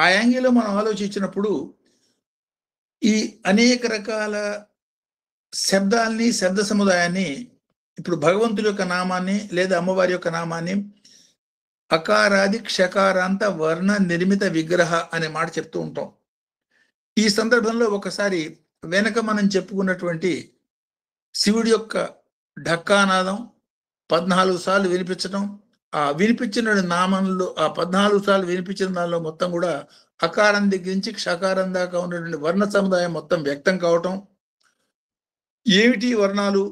ఆ యాంగిల్లో మనం ఆలోచించినప్పుడు ఈ అనేక రకాల శబ్దాల్ని, శబ్ద సముదాయాన్ని, ఇప్పుడు భగవంతుడి యొక్క నామాన్ని లేదా అమ్మవారి యొక్క నామాన్ని అకారాది క్షకారాంత వర్ణ నిర్మిత విగ్రహ అనే మాట చెప్తూ ఉంటాం. ఈ సందర్భంలో ఒకసారి వెనక మనం చెప్పుకున్నటువంటి శివుడి యొక్క ఢక్కానాదం 14 సార్లు వినిపించడం, ఆ వినిపించిన నామంలో ఆ 14 సార్లు వినిపించిన దానిలో మొత్తం కూడా అకారం దగ్గర నుంచి క్షకారం దాకా ఉన్నటువంటి వర్ణ సముదాయం మొత్తం వ్యక్తం కావటం, ఏమిటి వర్ణాలు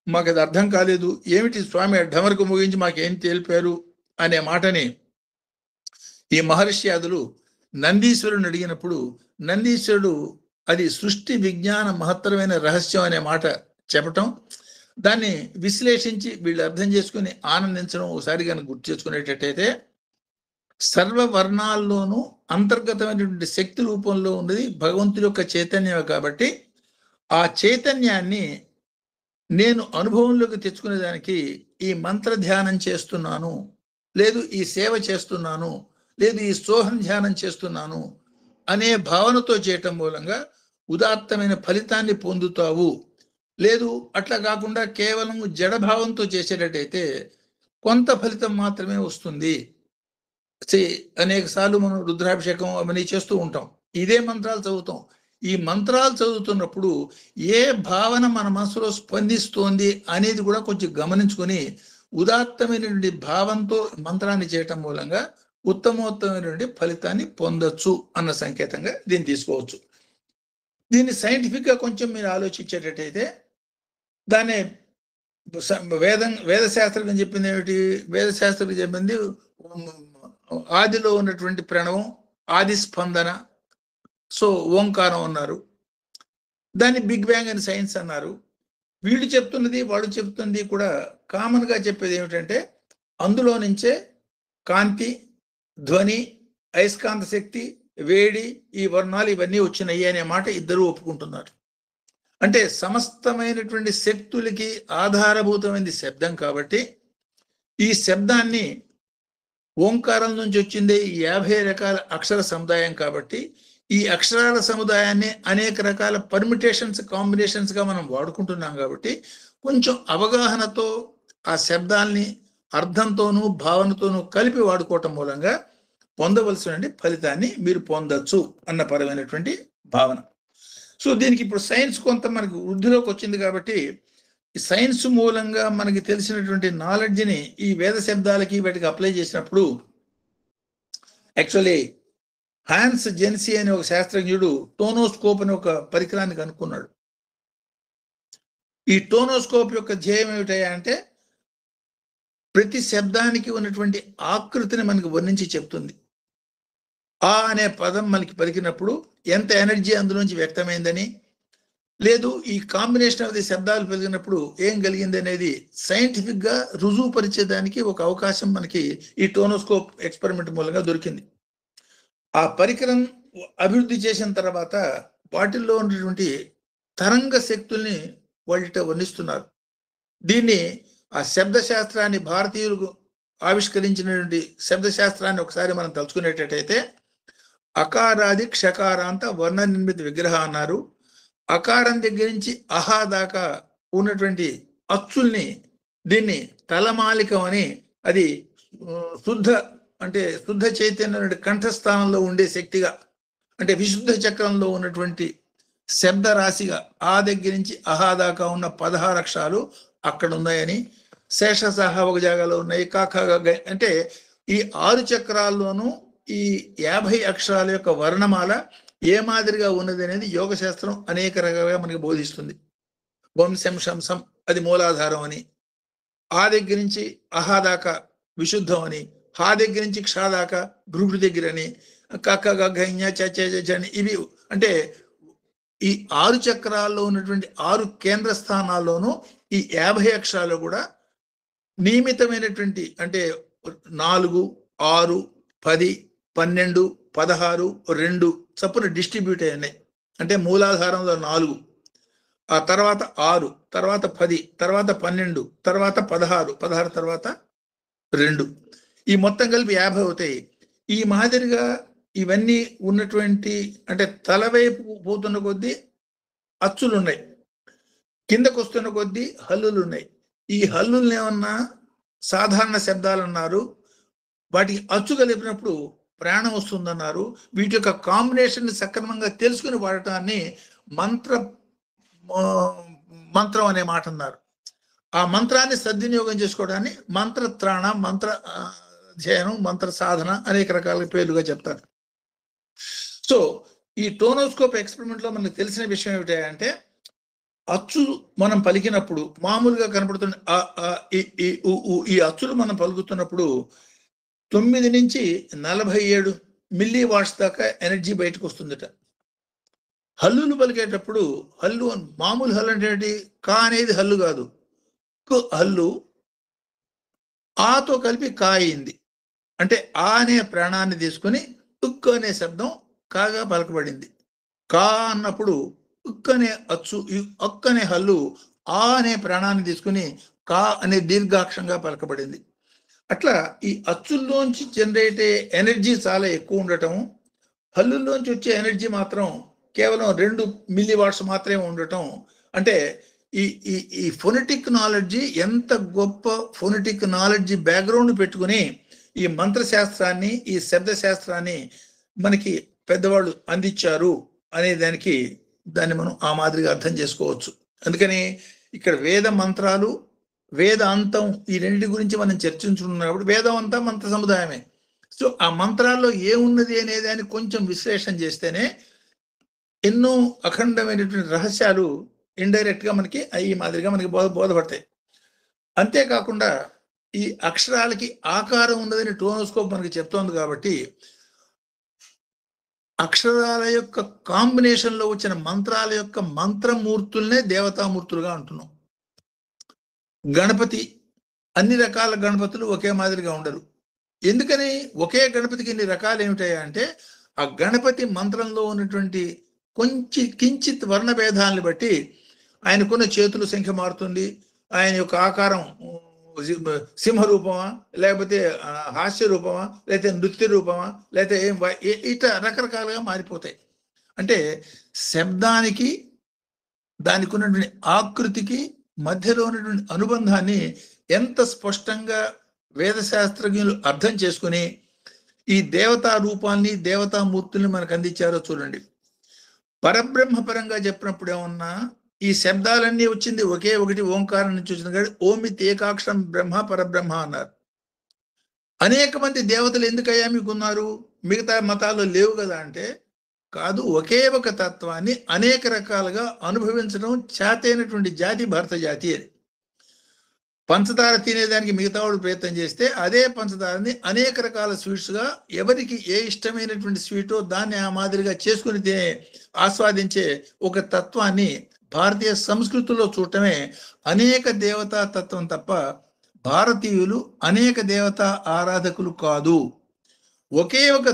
మాకు అది అర్థం కాలేదు, ఏమిటి స్వామి ఢమరకు ముగించి మాకేం తెలిపారు అనే మాటని ఈ మహర్షియాదులు నందీశ్వరుని అడిగినప్పుడు నందీశ్వరుడు అది సృష్టి విజ్ఞాన మహత్తరమైన రహస్యం అనే మాట చెప్పటం, దాన్ని విశ్లేషించి వీళ్ళు అర్థం చేసుకుని ఆనందించడం ఒకసారి కనుక గుర్తు చేసుకునేటట్టయితే సర్వ వర్ణాల్లోనూ అంతర్గతమైనటువంటి శక్తి రూపంలో ఉన్నది భగవంతుడి యొక్క చైతన్యమే. కాబట్టి ఆ చైతన్యాన్ని నేను అనుభవంలోకి తెచ్చుకునేదానికి ఈ మంత్ర ధ్యానం చేస్తున్నాను, లేదు ఈ సేవ చేస్తున్నాను, లేదు ఈ సోహం ధ్యానం చేస్తున్నాను అనే భావనతో చేయటం మూలంగా ఉదాత్తమైన ఫలితాన్ని పొందుతావు. లేదు అట్లా కాకుండా కేవలం జడభావంతో చేసేటట్టయితే కొంత ఫలితం మాత్రమే వస్తుంది. అనేక సార్లు మనం రుద్రాభిషేకం అవన్నీ చేస్తూ ఉంటాం, ఇదే మంత్రాలు చదువుతాం. ఈ మంత్రాలు చదువుతున్నప్పుడు ఏ భావన మన మనసులో స్పందిస్తోంది అనేది కూడా కొంచెం గమనించుకొని ఉదాత్తమైనటువంటి భావంతో మంత్రాన్ని చేయటం మూలంగా ఉత్తమోత్తమైనటువంటి ఫలితాన్ని పొందొచ్చు అన్న సంకేతంగా దీన్ని తీసుకోవచ్చు. దీన్ని సైంటిఫిక్ గా కొంచెం మీరు ఆలోచించేటట్టయితే దాన్ని వేదశాస్త్రం అని చెప్పింది ఏమిటి? వేదశాస్త్రం చెప్పింది ఆదిలో ఉన్నటువంటి ప్రణవం, ఆది స్పందన, సో ఓంకారం అన్నారు. దాన్ని బిగ్ బ్యాంగ్ అని సైన్స్ అన్నారు. వీళ్ళు చెప్తున్నది వాళ్ళు చెప్తున్నది కూడా కామన్ గా చెప్పేది ఏమిటంటే అందులో నుంచే కాంతి, ధ్వని, అయస్కాంత శక్తి, వేడి, ఈ వర్ణాలు ఇవన్నీ వచ్చినాయి అనే మాట ఇద్దరు ఒప్పుకుంటున్నారు. అంటే సమస్తమైనటువంటి శక్తులకి ఆధారభూతమైనది శబ్దం. కాబట్టి ఈ శబ్దాన్ని ఓంకారం నుంచి వచ్చిందే ఈ 50 రకాల అక్షర సముదాయం. కాబట్టి ఈ అక్షరాల సముదాయాన్ని అనేక రకాల పర్మిటేషన్స్, కాంబినేషన్స్ గా మనం వాడుకుంటున్నాం. కాబట్టి కొంచెం అవగాహనతో ఆ శబ్దాల్ని అర్థంతోనూ భావనతోనూ కలిపి వాడుకోవటం మూలంగా పొందవలసిన ఫలితాన్ని మీరు పొందొచ్చు అన్న పరమైనటువంటి భావన. సో దీనికి ఇప్పుడు సైన్స్ కొంత మనకు వృద్ధిలోకి వచ్చింది. కాబట్టి ఈ సైన్స్ మూలంగా మనకి తెలిసినటువంటి నాలెడ్జ్ని ఈ వేద శబ్దాలకి వీటికి అప్లై చేసినప్పుడు యాక్చువల్లీ హాన్స్ జెన్సీ అనే ఒక శాస్త్రజ్ఞుడు టోనోస్కోప్ అనే ఒక పరికరాన్ని కనుక్కున్నాడు. ఈ టోనోస్కోప్ యొక్క ధ్యేయం ఏమిటయ్యా అంటే ప్రతి శబ్దానికి ఉన్నటువంటి ఆకృతిని మనకి వర్ణించి చెప్తుంది. ఆ అనే పదం మనకి పలికినప్పుడు ఎంత ఎనర్జీ అందులోంచి వ్యక్తమైందని, లేదు ఈ కాంబినేషన్ ఆఫ్ ది శబ్దాలు పలికినప్పుడు ఏం కలిగింది అనేది సైంటిఫిక్ గా రుజువు పరిచేదానికి ఒక అవకాశం మనకి ఈ టోనోస్కోప్ ఎక్స్పెరిమెంట్ మూలంగా దొరికింది. ఆ పరికరం అభివృద్ధి చేసిన తర్వాత వాటిల్లో ఉన్నటువంటి తరంగ శక్తుల్ని వాళ్ళ వర్ణిస్తున్నారు. దీన్ని ఆ శబ్దశాస్త్రాన్ని భారతీయులు ఆవిష్కరించినటువంటి శబ్దశాస్త్రాన్ని ఒకసారి మనం తలుచుకునేటట్టయితే అకారాది క్షకారాంత వర్ణ నిర్మిత విగ్రహ అన్నారు. అకారం దగ్గర నుంచి అహా దాకా ఉన్నటువంటి అచ్చుల్ని దీన్ని తలమాలికం అని, అది శుద్ధ చైతన్య కంఠస్థానంలో ఉండే శక్తిగా, అంటే విశుద్ధ చక్రంలో ఉన్నటువంటి శబ్ద రాశిగా ఆ దగ్గర నుంచి అహా దాకా ఉన్న 16 అక్షరాలు అక్కడ ఉన్నాయని, శేషసహ ఒక జాగాలో ఉన్నాయి, కాకాగా అంటే ఈ 6 చక్రాల్లోనూ ఈ 50 అక్షరాల యొక్క వర్ణమాల ఏ మాదిరిగా ఉన్నది అనేది యోగ శాస్త్రం అనేక రకాలుగా మనకి బోధిస్తుంది. వంశం శంసం అది మూలాధారం అని, ఆ దగ్గర నుంచి అహా దాకా విశుద్ధం అని, హా దగ్గర నుంచి క్షా దాకా భృగుడి దగ్గర అని, కక్క గజ్ఞ చని, ఇవి అంటే ఈ 6 చక్రాల్లో ఉన్నటువంటి 6 కేంద్ర స్థానాల్లోనూ ఈ 50 అక్షరాలు కూడా నియమితమైనటువంటి, అంటే 4, 6, 10, 12, 16, 2 చప్పున డిస్ట్రిబ్యూట్ అయినాయి. అంటే మూలాధారంలో 4, ఆ తర్వాత 6, తర్వాత 10, తర్వాత 12, తర్వాత 16 తర్వాత 2, ఈ మొత్తం కలిపి 50 అవుతాయి. ఈ మాదిరిగా ఇవన్నీ ఉన్నటువంటి అంటే తలవైపు పోతున్న కొద్దీ అచ్చులు ఉన్నాయి, కిందకు వస్తున్న కొద్దీ హల్లులు ఉన్నాయి. ఈ హల్లుల్ని ఏమన్నా సాధారణ శబ్దాలు అన్నారు, వాటికి అచ్చు కలిపినప్పుడు ప్రాణం వస్తుందన్నారు. వీటి యొక్క కాంబినేషన్ సక్రమంగా తెలుసుకుని వాడటాన్ని మంత్రం అనే మాట అన్నారు. ఆ మంత్రాన్ని సద్వినియోగం చేసుకోవడాన్ని మంత్రత్రాణ, మంత్ర అధ్యయనం, మంత్ర సాధన అనేక రకాల పేర్లుగా చెప్తారు. సో ఈ టోనోస్కోప్ ఎక్స్పెరిమెంట్ లో మనకు తెలిసిన విషయం ఏమిటంటే, అచ్చు మనం పలికినప్పుడు మామూలుగా కనపడుతున్న ఈ అచ్చులు మనం పలుకుతున్నప్పుడు 9 నుంచి 47 మిల్లీ వాట్స్ దాకా ఎనర్జీ బయటకు వస్తుందట. హల్లులు పలికేటప్పుడు హల్లు మామూలు హల్లు అంటే కా అనేది హల్లు కాదు, హల్లు ఆతో కలిపి కా అయింది. అంటే ఆ అనే ప్రాణాన్ని తీసుకుని ఉక్కు అనే శబ్దం కాగా పలకబడింది. కా అన్నప్పుడు ఉక్కు అనే అచ్చు, అక్కు అనే హల్లు ఆ అనే ప్రాణాన్ని తీసుకుని కా అనే దీర్ఘాక్షంగా పలకబడింది. అట్లా ఈ అచ్చుల్లోంచి జనరేట్ అయ్యే ఎనర్జీ చాలా ఎక్కువ ఉండటం, హల్లుల్లోంచి వచ్చే ఎనర్జీ మాత్రం కేవలం 2 మిల్లీ వాట్స్ మాత్రమే ఉండటం. అంటే ఈ ఈ ఈ ఫొనెటిక్ నాలెడ్జి, ఎంత గొప్ప ఫొనెటిక్ నాలెడ్జి బ్యాక్గ్రౌండ్ పెట్టుకుని ఈ మంత్రశాస్త్రాన్ని, ఈ శబ్దశాస్త్రాన్ని మనకి పెద్దవాళ్ళు అందించారు అనే దాన్ని మనం ఆ మాదిరిగా అర్థం చేసుకోవచ్చు. అందుకని ఇక్కడ వేద మంత్రాలు, వేద అంతం, ఈ రెండింటి గురించి మనం చర్చించుకున్నప్పుడు వేదం అంతా మంత్ర సముదాయమే. సో ఆ మంత్రాల్లో ఏమున్నది అనే దాన్ని కొంచెం విశ్లేషణ చేస్తేనే ఎన్నో అఖండమైనటువంటి రహస్యాలు ఇండైరెక్ట్ గా మనకి ఈ మాదిరిగా మనకి బోధపడతాయి. అంతేకాకుండా ఈ అక్షరాలకి ఆకారం ఉన్నదని టోనోస్కోప్ మనకి చెప్తోంది. కాబట్టి అక్షరాల యొక్క కాంబినేషన్ లో వచ్చిన మంత్రాల యొక్క మంత్రమూర్తుల్నే దేవతామూర్తులుగా అంటున్నాం. గణపతి, అన్ని రకాల గణపతులు ఒకే మాదిరిగా ఉండరు. ఎందుకని ఒకే గణపతికి ఇన్ని రకాలు ఏమిటాయా అంటే, ఆ గణపతి మంత్రంలో ఉన్నటువంటి కించిత్ వర్ణ భేదాలను బట్టి ఆయనకున్న చేతుల సంఖ్య మారుతుంది, ఆయన యొక్క ఆకారం సింహ రూపమా, లేకపోతే హాస్య రూపమా, లేకపోతే నృత్య రూపమా, లేకపోతే ఇట్లా రకరకాలుగా మారిపోతాయి. అంటే శబ్దానికి దానికి ఉన్నటువంటి ఆకృతికి మధ్యలో ఉన్నటువంటి అనుబంధాన్ని ఎంత స్పష్టంగా వేదశాస్త్రజ్ఞులు అర్థం చేసుకుని ఈ దేవతా రూపాల్ని, దేవతామూర్తుల్ని మనకు అందించారో చూడండి. పరబ్రహ్మ పరంగా చెప్పినప్పుడు ఏమన్నా ఈ శబ్దాలన్నీ వచ్చింది ఒకే ఒకటి ఓంకారం నుంచి వచ్చింది కాబట్టి ఓమిత్ ఏకాక్షరం బ్రహ్మ పరబ్రహ్మ అన్నారు. అనేక మంది దేవతలు ఎందుకయ్యా మీకున్నారు, మిగతా మతాల్లో లేవు కదా అంటే, కాదు, ఒకే ఒక తత్వాన్ని అనేక రకాలుగా అనుభవించడం చేతైనటువంటి జాతి భారత జాతి. అని పంచదార తినేదానికి మిగతా వాళ్ళు ప్రయత్నం చేస్తే అదే పంచదారని అనేక రకాల స్వీట్స్గా ఎవరికి ఏ ఇష్టమైనటువంటి స్వీటో దాన్ని ఆ మాదిరిగా చేసుకుని ఆస్వాదించే ఒక తత్వాన్ని భారతీయ సంస్కృతిలో చూడటమే అనేక దేవతా తత్వం తప్ప భారతీయులు అనేక దేవతా ఆరాధకులు కాదు. ఒకే ఒక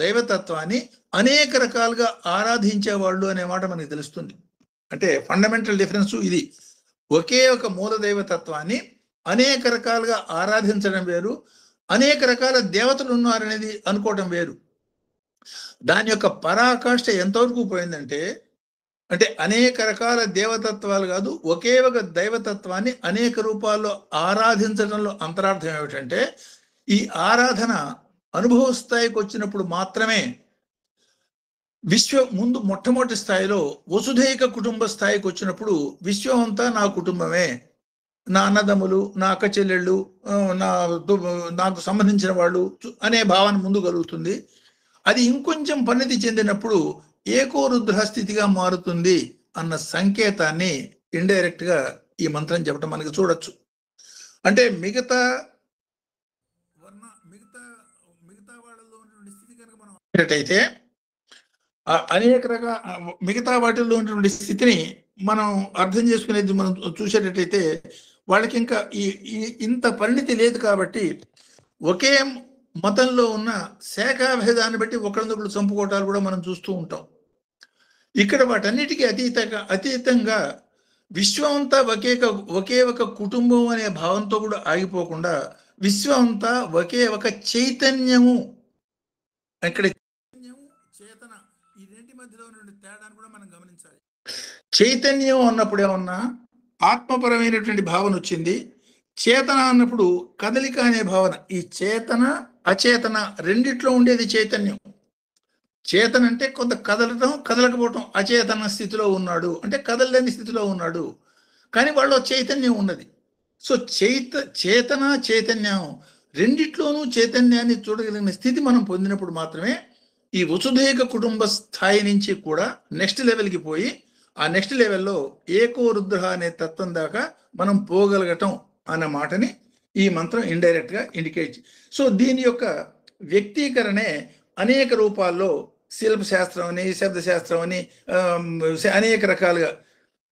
దైవతత్వాన్ని అనేక రకాలుగా ఆరాధించేవాళ్ళు అనే మాట మనకి తెలుస్తుంది. అంటే ఫండమెంటల్ డిఫరెన్స్ ఇది. ఒకే ఒక మూల దైవతత్వాన్ని అనేక రకాలుగా ఆరాధించడం వేరు, అనేక రకాల దేవతలు ఉన్నారనేది అనుకోవటం వేరు. దాని యొక్క పరాకాష్ఠ ఎంతవరకు పోయిందంటే, అంటే అనేక రకాల దేవతత్వాలు కాదు, ఒకే ఒక దైవతత్వాన్ని అనేక రూపాల్లో ఆరాధించడంలో అంతరార్థం ఏమిటంటే, ఈ ఆరాధన అనుభవ స్థాయికి వచ్చినప్పుడు మాత్రమే ముందు మొట్టమొదటి స్థాయిలో వసుధైక కుటుంబ స్థాయికి వచ్చినప్పుడు విశ్వం అంతా నా కుటుంబమే, నా అన్నదమ్ములు, నా అక్క చెల్లెళ్ళు, నాకు సంబంధించిన వాళ్ళు అనే భావన ముందు కలుగుతుంది. అది ఇంకొంచెం పరిణతి చెందినప్పుడు ఏకో రుద్ర స్థితిగా మారుతుంది అన్న సంకేతాన్ని ఇండైరెక్ట్ గా ఈ మంత్రం చెప్పడం మనకి చూడొచ్చు. అంటే మిగతా వాళ్ళలో ఉన్నటువంటి స్థితి కనుక మనం అయితే అనేక రకాల మిగతా వాటిల్లో ఉన్నటువంటి స్థితిని మనం అర్థం చేసుకునేది మనం చూసేటట్టయితే వాళ్ళకి ఇంకా ఇంత పరిణితి లేదు. కాబట్టి ఒకే మతంలో ఉన్న శాఖాభేదాన్ని బట్టి ఒకరినొకరు చంపుకోవటాలు కూడా మనం చూస్తూ ఉంటాం. ఇక్కడ వాటన్నిటికీ అతీతంగా విశ్వం అంతా ఒకే ఒక కుటుంబం అనే భావంతో కూడా ఆగిపోకుండా విశ్వం అంతా ఒకే ఒక చైతన్యము, ఇక్కడ మధ్యలో నుండి తేడాను కూడా మనం గమనించాలి. చైతన్యం అన్నప్పుడు ఏమన్నా ఆత్మపరమైనటువంటి భావన వచ్చింది. చేతన అన్నప్పుడు కదలిక అనే భావన. ఈ చేతన అచేతన రెండిట్లో ఉండేది చైతన్యం. చేతన అంటే కొంత కదలటం, కదలకపోవటం. అచేతన స్థితిలో ఉన్నాడు అంటే కదలలేని స్థితిలో ఉన్నాడు, కానీ వాళ్ళు చైతన్యం ఉన్నది. సో చేతన చైతన్యం రెండిట్లోనూ చైతన్యాన్ని చూడగలిగిన స్థితి మనం పొందినప్పుడు మాత్రమే ఈ వసుధైక కుటుంబ స్థాయి నుంచి కూడా నెక్స్ట్ లెవెల్కి పోయి ఆ నెక్స్ట్ లెవెల్లో ఏకో రుద్ర అనే తత్వం దాకా మనం పోగలగటం అన్న మాటని ఈ మంత్రం ఇండైరెక్ట్ గా ఇండికేట్. సో దీని యొక్క వ్యక్తీకరణే అనేక రూపాల్లో శిల్పశాస్త్రం అని, శబ్దశాస్త్రం అని, అనేక రకాలుగా.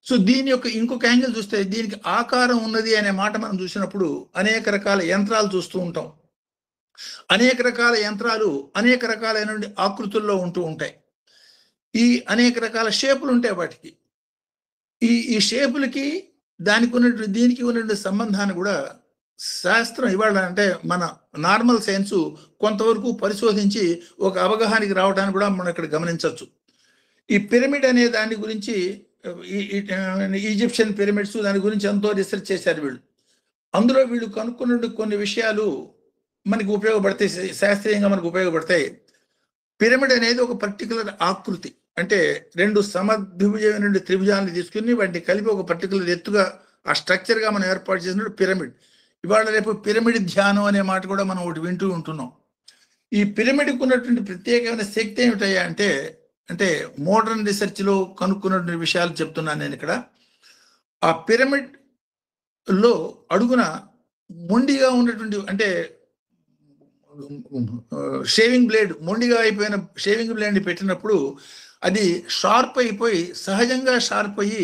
సో దీని యొక్క ఇంకొక యాంగిల్ చూస్తే దీనికి ఆకారం ఉన్నది అనే మాట మనం చూసినప్పుడు అనేక రకాల యంత్రాలు చూస్తూ ఉంటాం. అనేక రకాల యంత్రాలు అనేక రకాలైన ఆకృతుల్లో ఉంటూ ఉంటాయి. ఈ అనేక రకాల షేపులు ఉంటాయి వాటికి. ఈ షేపులకి దానికి ఉన్నటువంటి దీనికి ఉన్నటువంటి సంబంధాన్ని కూడా శాస్త్రం ఇవాళ అంటే మన నార్మల్ సైన్స్ కొంతవరకు పరిశోధించి ఒక అవగాహనకి రావడానికి కూడా మనం ఇక్కడ గమనించవచ్చు. ఈ పిరమిడ్ అనే దాని గురించి ఈజిప్షియన్ పిరమిడ్స్ దాని గురించి ఎంతో రీసెర్చ్ చేశారు వీళ్ళు. అందులో వీళ్ళు కనుక్కున్న కొన్ని విషయాలు మనకి ఉపయోగపడతాయి, శాస్త్రీయంగా మనకు ఉపయోగపడతాయి. పిరమిడ్ అనేది ఒక పర్టికులర్ ఆకృతి. అంటే రెండు సమద్విభుజమైన త్రిభుజాలను తీసుకుని వాటిని కలిపి ఒక పర్టికులర్ ఎత్తుగా ఆ స్ట్రక్చర్గా మనం ఏర్పాటు చేసినట్టు పిరమిడ్. ఇవాళ రేపు పిరమిడ్ ధ్యానం అనే మాట కూడా మనం ఒకటి వింటూ ఉంటున్నాం. ఈ పిరమిడ్కి ఉన్నటువంటి ప్రత్యేకమైన శక్తి ఏమిటయ్యా అంటే మోడర్న్ రీసెర్చ్లో కనుక్కున్నటువంటి విషయాలు చెప్తున్నాను నేను ఇక్కడ. ఆ పిరమిడ్ లో అడుగున మొండిగా ఉన్నటువంటి అంటే షేవింగ్ బ్లేడ్, మొండిగా అయిపోయిన షేవింగ్ బ్లేడ్ని పెట్టినప్పుడు అది షార్ప్ అయిపోయి సహజంగా షార్ప్ అయ్యి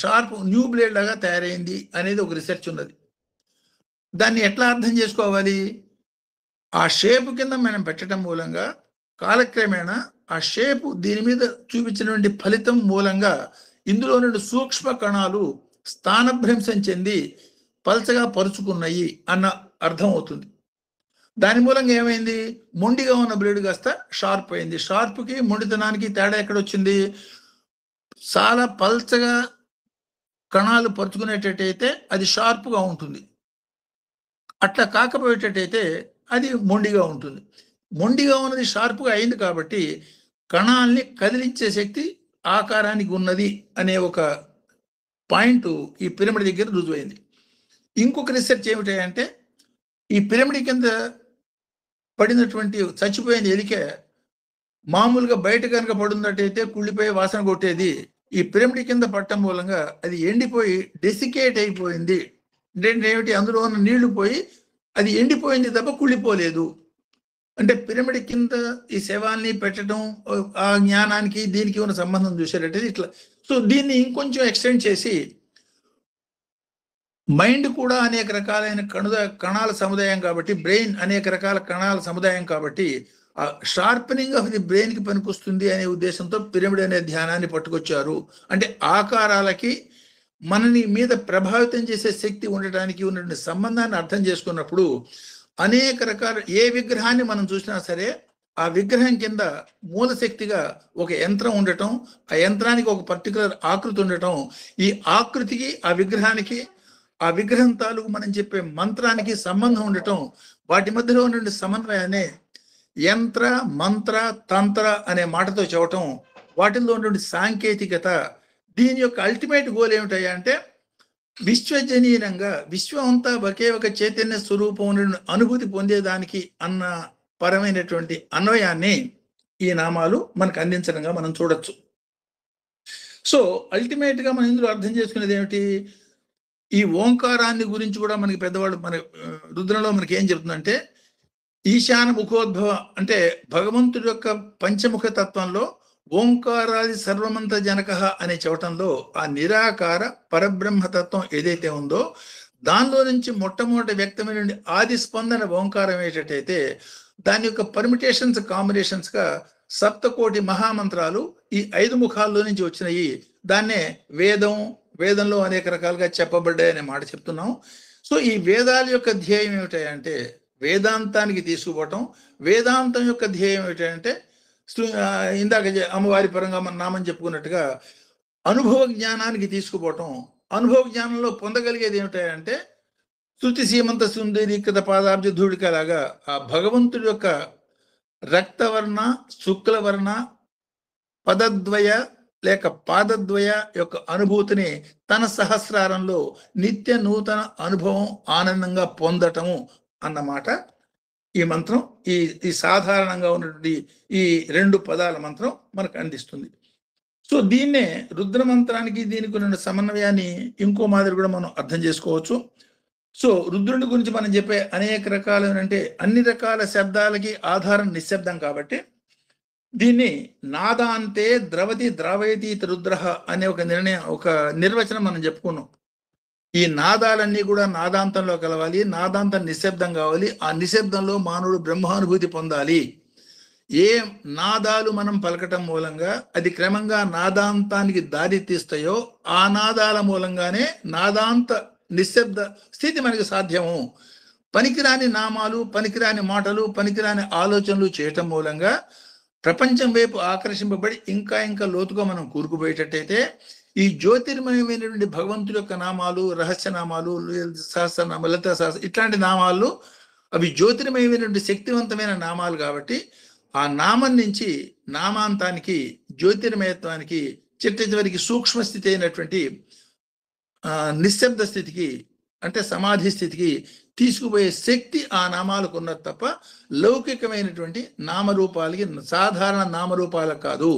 షార్ప్ న్యూ బ్లేడ్ లాగా తయారైంది అనేది ఒక రీసెర్చ్ ఉన్నది. దాన్ని ఎట్లా అర్థం చేసుకోవాలి? ఆ షేపు కింద మనం పెట్టడం మూలంగా కాలక్రమేణా ఆ షేపు దీని మీద చూపించినటువంటి ఫలితం మూలంగా ఇందులో నుండి సూక్ష్మ కణాలు స్థానభ్రంశం చెంది పల్చగా పరుచుకున్నాయి అన్న అర్థం అవుతుంది. దాని మూలంగా ఏమైంది? మొండిగా ఉన్న బ్లేడ్ కాస్త షార్ప్ అయింది. షార్ప్కి మొండితనానికి తేడా ఎక్కడొచ్చింది? చాలా పల్చగా కణాలు పరుచుకునేటట్టయితే అది షార్ప్గా ఉంటుంది, అట్లా కాకపోయేటట్టయితే అది మొండిగా ఉంటుంది. మొండిగా ఉన్నది షార్ప్గా అయింది కాబట్టి కణాల్ని కదిలించే శక్తి ఆకారానికి ఉన్నది అనే ఒక పాయింట్ ఈ పిరమిడ్ దగ్గర రుజువైంది. ఇంకొక రీసెర్చ్ ఏమిటంటే ఈ పిరమిడ్ కింద పడినటువంటి చచ్చిపోయిన ఎలిక మామూలుగా బయట కనుక పడున్నట్టయితే కుళ్ళిపోయి వాసన కొట్టేది. ఈ పిరమిడ్ కింద పట్టడం మూలంగా అది ఎండిపోయి డెసికేట్ అయిపోయింది. అంటే ఏమిటి? అందులో ఉన్న నీళ్లు పోయి అది ఎండిపోయింది తప్ప కుళ్ళిపోలేదు. అంటే పిరమిడ్ కింద ఈ శవాల్ని పెట్టడం ఆ జ్ఞానానికి దీనికి ఉన్న సంబంధం చూసేటట్టయితే ఇట్లా. సో దీన్ని ఇంకొంచెం ఎక్స్టెండ్ చేసి మైండ్ కూడా అనేక రకాలైన కణాల సముదాయం కాబట్టి, బ్రెయిన్ అనేక రకాల కణాల సముదాయం కాబట్టి ఆ షార్పనింగ్ ఆఫ్ ది బ్రెయిన్కి పనికొస్తుంది అనే ఉద్దేశంతో పిరమిడ్ అనే ధ్యానాన్ని పట్టుకొచ్చారు. అంటే ఆకారాలకి మనని మీద ప్రభావితం చేసే శక్తి ఉండటానికి ఉన్నటువంటి సంబంధాన్ని అర్థం చేసుకున్నప్పుడు అనేక రకాల ఏ విగ్రహాన్ని మనం చూసినా సరే ఆ విగ్రహం కింద మూల శక్తిగా ఒక యంత్రం ఉండటం, ఆ యంత్రానికి ఒక పర్టికులర్ ఆకృతి ఉండటం, ఈ ఆకృతికి ఆ విగ్రహానికి ఆ విగ్రహం తాలూకు మనం చెప్పే మంత్రానికి సంబంధం ఉండటం, వాటి మధ్యలో ఉన్నటువంటి సమన్వయాన్ని యంత్ర మంత్ర తంత్ర అనే మాటతో చెప్పటం, వాటిల్లో ఉన్నటువంటి సాంకేతికత. దీని యొక్క అల్టిమేట్ గోల్ ఏమిటయ్యా అంటే విశ్వజనీయంగా విశ్వం అంతా ఒకే ఒక చైతన్య స్వరూపం అనుభూతి పొందేదానికి అన్న పరమైనటువంటి అన్వయాన్ని ఈ నామాలు మనకు అందించడంగా మనం చూడొచ్చు. సో అల్టిమేట్ గా మనం ఇందులో అర్థం చేసుకునేది ఏమిటి? ఈ ఓంకారాన్ని గురించి కూడా మనకి పెద్దవాళ్ళు మన రుద్రంలో మనకి ఏం చెప్తుందంటే ఈశాన ముఖోద్భవ అంటే భగవంతుడి యొక్క పంచముఖ తత్వంలో ఓంకారాది సర్వమంత జనక అనే చెప్పటంలో ఆ నిరాకార పరబ్రహ్మతత్వం ఏదైతే ఉందో దానిలో నుంచి మొట్టమొదటి వ్యక్తమైన ఆది స్పందన ఓంకారం ఏంటంటే దాని యొక్క పర్మిటేషన్స్ కాంబినేషన్స్ గా సప్తకోటి మహామంత్రాలు ఈ 5 ముఖాల్లో నుంచి వచ్చినాయి. దాన్నే వేదంలో అనేక రకాలుగా చెప్పబడ్డాయి అనే మాట చెప్తున్నాం. సో ఈ వేదాల యొక్క ధ్యేయం ఏమిటంటే వేదాంతానికి తీసుకుపోవటం. వేదాంతం యొక్క ధ్యేయం ఏమిటంటే ఇందాక అమ్మవారి పరంగా మన నామం చెప్పుకున్నట్టుగా అనుభవ జ్ఞానానికి తీసుకుపోవటం. అనుభవ జ్ఞానంలో పొందగలిగేది ఏమిటంటే శృతి సీమంత సుందరీకృత పాదాబ్జ ధూళికలాగా ఆ భగవంతుడి యొక్క రక్తవర్ణ, శుక్లవర్ణ, పదద్వయ లేక పాదద్వయ యొక్క అనుభూతిని తన సహస్రారంలో నిత్య నూతన అనుభవం ఆనందంగా పొందటము అన్నమాట ఈ మంత్రం. ఈ సాధారణంగా ఉన్నటువంటి ఈ 2 పదాల మంత్రం మనకు అందిస్తుంది. సో దీన్నే రుద్ర మంత్రానికి దీనికి ఉన్న సమన్వయాన్ని ఇంకో మాదిరి కూడా మనం అర్థం చేసుకోవచ్చు. సో రుద్రుడి గురించి మనం చెప్పే అనేక రకాలైన అంటే అన్ని రకాల శబ్దాలకి ఆధారం నిశ్శబ్దం కాబట్టి దీన్ని నాదాంతే ద్రవతి ద్రావయతి రుద్ర అనే ఒక నిర్వచనం మనం చెప్పుకున్నాం. ఈ నాదాలన్నీ కూడా నాదాంతంలో కలవాలి, నాదాంతం నిశ్శబ్దం కావాలి, ఆ నిశ్శబ్దంలో మానవుడు బ్రహ్మానుభూతి పొందాలి. ఏ నాదాలు మనం పలకటం మూలంగా అది క్రమంగా నాదాంతానికి దారి తీస్తాయో ఆ నాదాల మూలంగానే నాదాంత నిశ్శబ్ద స్థితి మనకి సాధ్యము. పనికిరాని నామాలు, పనికిరాని మాటలు, పనికిరాని ఆలోచనలు చేయటం మూలంగా ప్రపంచం వైపు ఆకర్షింపబడి ఇంకా ఇంకా లోతుగా మనం కూరుకుపోయేటట్టయితే ఈ జ్యోతిర్మయమైనటువంటి భగవంతుడి యొక్క నామాలు, రహస్యనామాలు, సహస్రనామాలు, లలిత సహస్ర ఇట్లాంటి నామాలు అవి జ్యోతిర్మయమైనటువంటి శక్తివంతమైన నామాలు కాబట్టి ఆ నామం నుంచి నామాంతానికి, జ్యోతిర్మయత్వానికి, చిట్ట చివరికి సూక్ష్మ స్థితి అయినటువంటి నిశ్శబ్ద స్థితికి అంటే సమాధి స్థితికి తీసుకుపోయే శక్తి ఆ నామాలకు ఉన్నది తప్ప లౌకికమైనటువంటి నామరూపాలకి, సాధారణ నామరూపాలకు కాదు.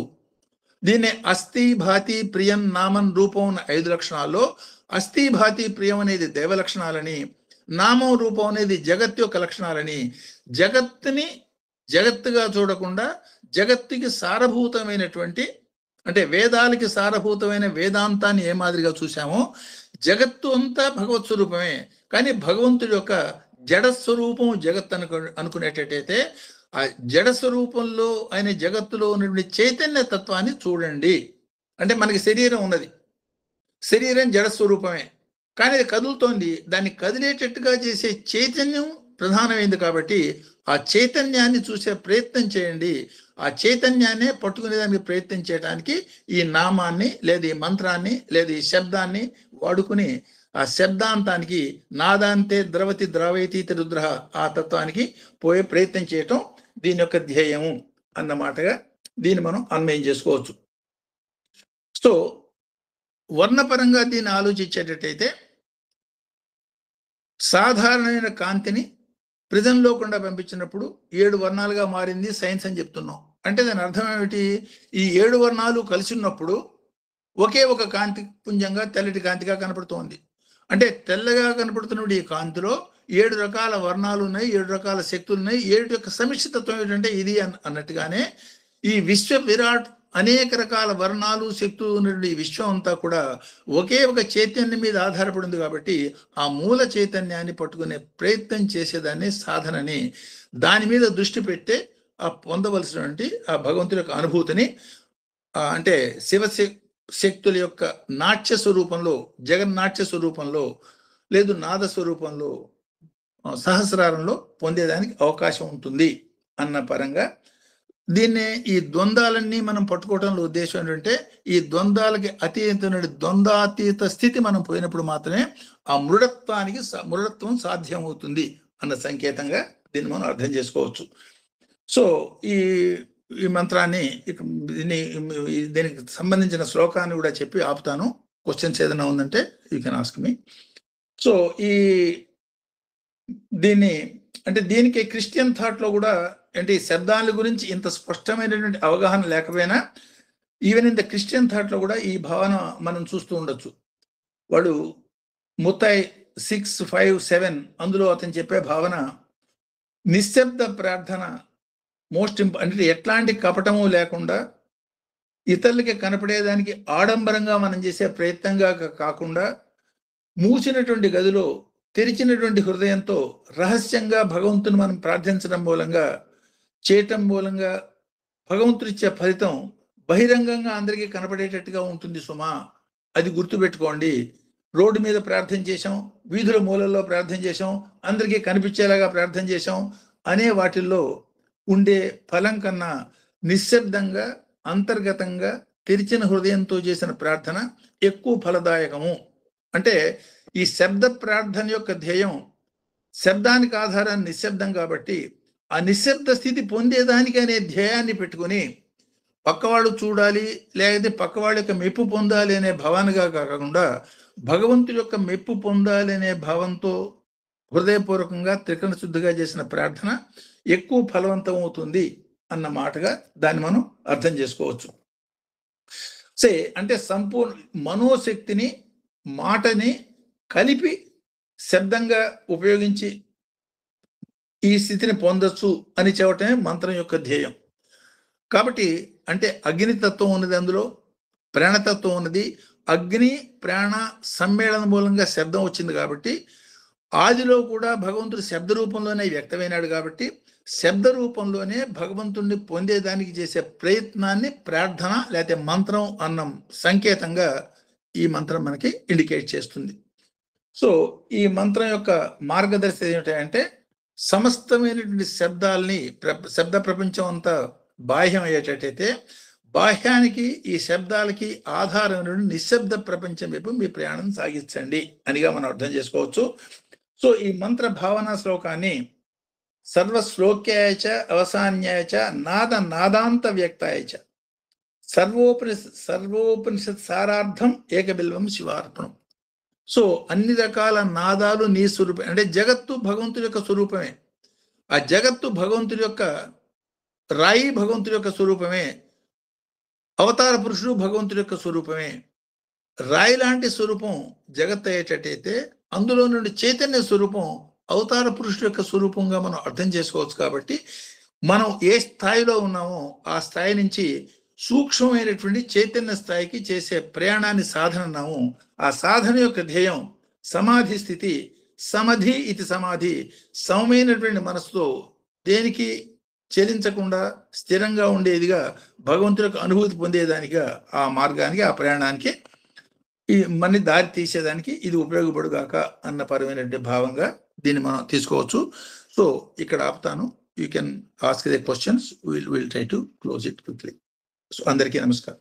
దీన్నే అస్థి, భాతి, ప్రియం, నామం, రూపం ఉన్న 5 లక్షణాల్లో అస్థి, భాతి, ప్రియం అనేది దైవ లక్షణాలని, నామం, రూపం అనేది జగత్ యొక్క లక్షణాలని, జగత్తుని జగత్తుగా చూడకుండా జగత్తుకి సారభూతమైనటువంటి అంటే వేదాలకి సారభూతమైన వేదాంతాన్ని ఏ మాదిరిగా చూసామో జగత్తు అంతా భగవత్ స్వరూపమే. కానీ భగవంతుడి యొక్క జడస్వరూపం జగత్ అనుకునేటట్టయితే ఆ జడ స్వరూపంలో ఆయన జగత్తులో ఉన్నటువంటి చైతన్య తత్వాన్ని చూడండి. అంటే మనకి శరీరం ఉన్నది, శరీరం జడస్వరూపమే, కానీ అది కదులుతోంది. దాన్ని కదిలేటట్టుగా చేసే చైతన్యం ప్రధానమైంది కాబట్టి ఆ చైతన్యాన్ని చూసే ప్రయత్నం చేయండి. ఆ చైతన్యాన్నే పట్టుకునేదానికి ప్రయత్నం చేయడానికి ఈ నామాన్ని లేదా ఈ మంత్రాన్ని లేదా ఈ శబ్దాన్ని వాడుకుని ఆ శబ్దాంతానికి నాదాంతే ద్రవతి ద్రావయతి రుద్ర ఆ తత్వానికి పోయే ప్రయత్నం చేయటం దీని యొక్క ధ్యేయము అన్నమాటగా దీన్ని మనం అన్వయం చేసుకోవచ్చు. సో వర్ణపరంగా దీన్ని ఆలోచించేటట్టయితే సాధారణమైన కాంతిని ప్రిజంలో కూడా పంపించినప్పుడు 7 వర్ణాలుగా మారింది సైన్స్ అని చెప్తున్నాం. అంటే దాని అర్థం ఏమిటి? ఈ 7 వర్ణాలు కలిసి ఉన్నప్పుడు ఒకే ఒక కాంతి పుంజంగా తెల్లటి కాంతిగా కనపడుతోంది. అంటే తెల్లగా కనపడుతున్న ఈ కాంతిలో 7 రకాల వర్ణాలు ఉన్నాయి, 7 రకాల శక్తులు ఉన్నాయి. 7 యొక్క సమిష్టితత్వం ఏంటంటే ఇది అన్నట్టుగానే ఈ విశ్వ విరాట్ అనేక రకాల వర్ణాలు, శక్తులు ఉన్నటువంటి విశ్వం అంతా కూడా ఒకే ఒక చైతన్యం మీద ఆధారపడింది కాబట్టి ఆ మూల చైతన్యాన్ని పట్టుకునే ప్రయత్నం చేసేదాన్ని సాధనని, దాని మీద దృష్టి పెట్టే ఆ పొందవలసినటువంటి ఆ భగవంతుడి యొక్క అనుభూతిని అంటే శివ శక్తుల యొక్క నాట్య స్వరూపంలో, జగన్నాట్య స్వరూపంలో లేదు నాద స్వరూపంలో, సహస్రారంలో పొందేదానికి అవకాశం ఉంటుంది అన్న పరంగా దీన్నే ఈ ద్వంద్వాలన్నీ మనం పట్టుకోవడంలో ఉద్దేశం ఏంటంటే ఈ ద్వంద్వాలకి అతీతమైన ద్వంద్వాతీత స్థితి మనం పోయినప్పుడు మాత్రమే ఆ మృడత్వం సాధ్యమవుతుంది అన్న సంకేతంగా దీన్ని మనం అర్థం చేసుకోవచ్చు. సో ఈ మంత్రాన్ని దీనికి సంబంధించిన శ్లోకాన్ని కూడా చెప్పి ఆపుతాను. క్వశ్చన్స్ ఏదైనా ఉందంటే you can ask me. So దీన్ని అంటే దీనికి క్రిస్టియన్ థాట్లో కూడా అంటే ఈ శబ్దాల గురించి ఇంత స్పష్టమైనటువంటి అవగాహన లేకపోయినా ఈవెన్ ఇన్ ద క్రిస్టియన్ థాట్లో కూడా ఈ భావన మనం చూస్తూ ఉండొచ్చు. వాడు ముత్తాయి 6:5-7 అందులో అతను చెప్పే భావన నిశ్శబ్ద ప్రార్థన మోస్ట్ అంటే ఎట్లాంటి కపటము లేకుండా ఇతరులకి కనపడేదానికి ఆడంబరంగా మనం చేసే ప్రయత్నంగా కాకుండా మూసినటువంటి గదిలో తెరిచినటువంటి హృదయంతో రహస్యంగా భగవంతుని మనం ప్రార్థించడం మూలంగా చేయటం మూలంగా భగవంతుడిచ్చే ఫలితం బహిరంగంగా అందరికీ కనపడేటట్టుగా ఉంటుంది సుమా. అది గుర్తుపెట్టుకోండి. రోడ్డు మీద ప్రార్థన చేసాం, వీధుల మూలల్లో ప్రార్థన చేసాం, అందరికీ కనిపించేలాగా ప్రార్థన చేసాం అనే వాటిల్లో ఉండే ఫలం కన్నా నిశ్శబ్దంగా అంతర్గతంగా తెరిచిన హృదయంతో చేసిన ప్రార్థన ఎక్కువ ఫలదాయకము. అంటే ఈ శబ్ద ప్రార్థన యొక్క ధ్యేయం శబ్దానికి ఆధారం నిశ్శబ్దం కాబట్టి ఆ నిశ్శబ్ద స్థితి పొందేదానికి అనే ధ్యేయాన్ని పెట్టుకుని పక్కవాడు చూడాలి లేకపోతే పక్కవాడి యొక్క మెప్పు పొందాలి అనే భావనగా కాకుండా భగవంతుడి యొక్క మెప్పు పొందాలి అనే భావంతో హృదయపూర్వకంగా త్రికరణ శుద్ధిగా చేసిన ప్రార్థన ఎక్కువ ఫలవంతం అవుతుంది అన్న మాటగా దాన్ని మనం అర్థం చేసుకోవచ్చు. అంటే సంపూర్ణ మనోశక్తిని మాటని కలిపి శబ్దంగా ఉపయోగించి ఈ స్థితిని పొందొచ్చు అని చెప్పటమే మంత్రం యొక్క ధ్యేయం. కాబట్టి అంటే అగ్నితత్వం ఉన్నది, అందులో ప్రాణతత్వం ఉన్నది. అగ్ని ప్రాణ సమ్మేళన మూలంగా శబ్దం వచ్చింది కాబట్టి ఆదిలో కూడా భగవంతుడు శబ్ద రూపంలోనే వ్యక్తమైనాడు కాబట్టి శబ్ద రూపంలోనే భగవంతుడిని పొందేదానికి చేసే ప్రయత్నాన్ని ప్రార్థన లేకపోతే మంత్రం అన్న సంకేతంగా ఈ మంత్రం మనకి ఇండికేట్ చేస్తుంది. సో ఈ మంత్రం యొక్క మార్గదర్శి ఏమిటంటే సమస్తమైనటువంటి శబ్దాలని శబ్ద ప్రపంచం అంతా బాహ్యం అయ్యేటట్టయితే బాహ్యానికి ఈ శబ్దాలకి ఆధారమైన నిశ్శబ్ద ప్రపంచం వైపు మీ ప్రయాణం సాగించండి అనిగా మనం అర్థం చేసుకోవచ్చు. సో ఈ మంత్ర భావనా శ్లోకాన్ని సర్వశ్లోక్యాయచ అవసాన్యాయచ నాదాంత వ్యక్తాయచ సర్వోపనిషత్ సారార్థం ఏకబిల్వం శివార్పణం. సో అన్ని రకాల నాదాలు నీ స్వరూపం, అంటే జగత్తు భగవంతుడి యొక్క స్వరూపమే. ఆ జగత్తు భగవంతుడి యొక్క రాయి భగవంతుడి యొక్క స్వరూపమే, అవతార పురుషుడు భగవంతుడి యొక్క స్వరూపమే. రాయి లాంటి స్వరూపం జగత్ అయ్యేటట్టయితే అందులో నుండి చైతన్య స్వరూపం అవతార పురుషుడు యొక్క స్వరూపంగా మనం అర్థం చేసుకోవచ్చు. కాబట్టి మనం ఏ స్థాయిలో ఉన్నామో ఆ స్థాయి నుంచి సూక్ష్మమైనటువంటి చైతన్య స్థాయికి చేసే ప్రయాణాన్ని సాధన అన్నాము. ఆ సాధన యొక్క ధ్యేయం సమాధి స్థితి. సమధి ఇది సమాధి, సమమైనటువంటి మనసుతో దేనికి చెలించకుండా స్థిరంగా ఉండేదిగా భగవంతుడి యొక్క అనుభూతి పొందేదానిగా ఆ మార్గానికి ఆ ప్రయాణానికి ఈ మన దారి తీసేదానికి ఇది ఉపయోగపడుగాక అన్న పరమైనటువంటి భావంగా దీన్ని మనం తీసుకోవచ్చు. సో ఇక్కడ ఆపుతాను. You can ask the questions, will try to close it quickly. So అందరికీ నమస్కారం.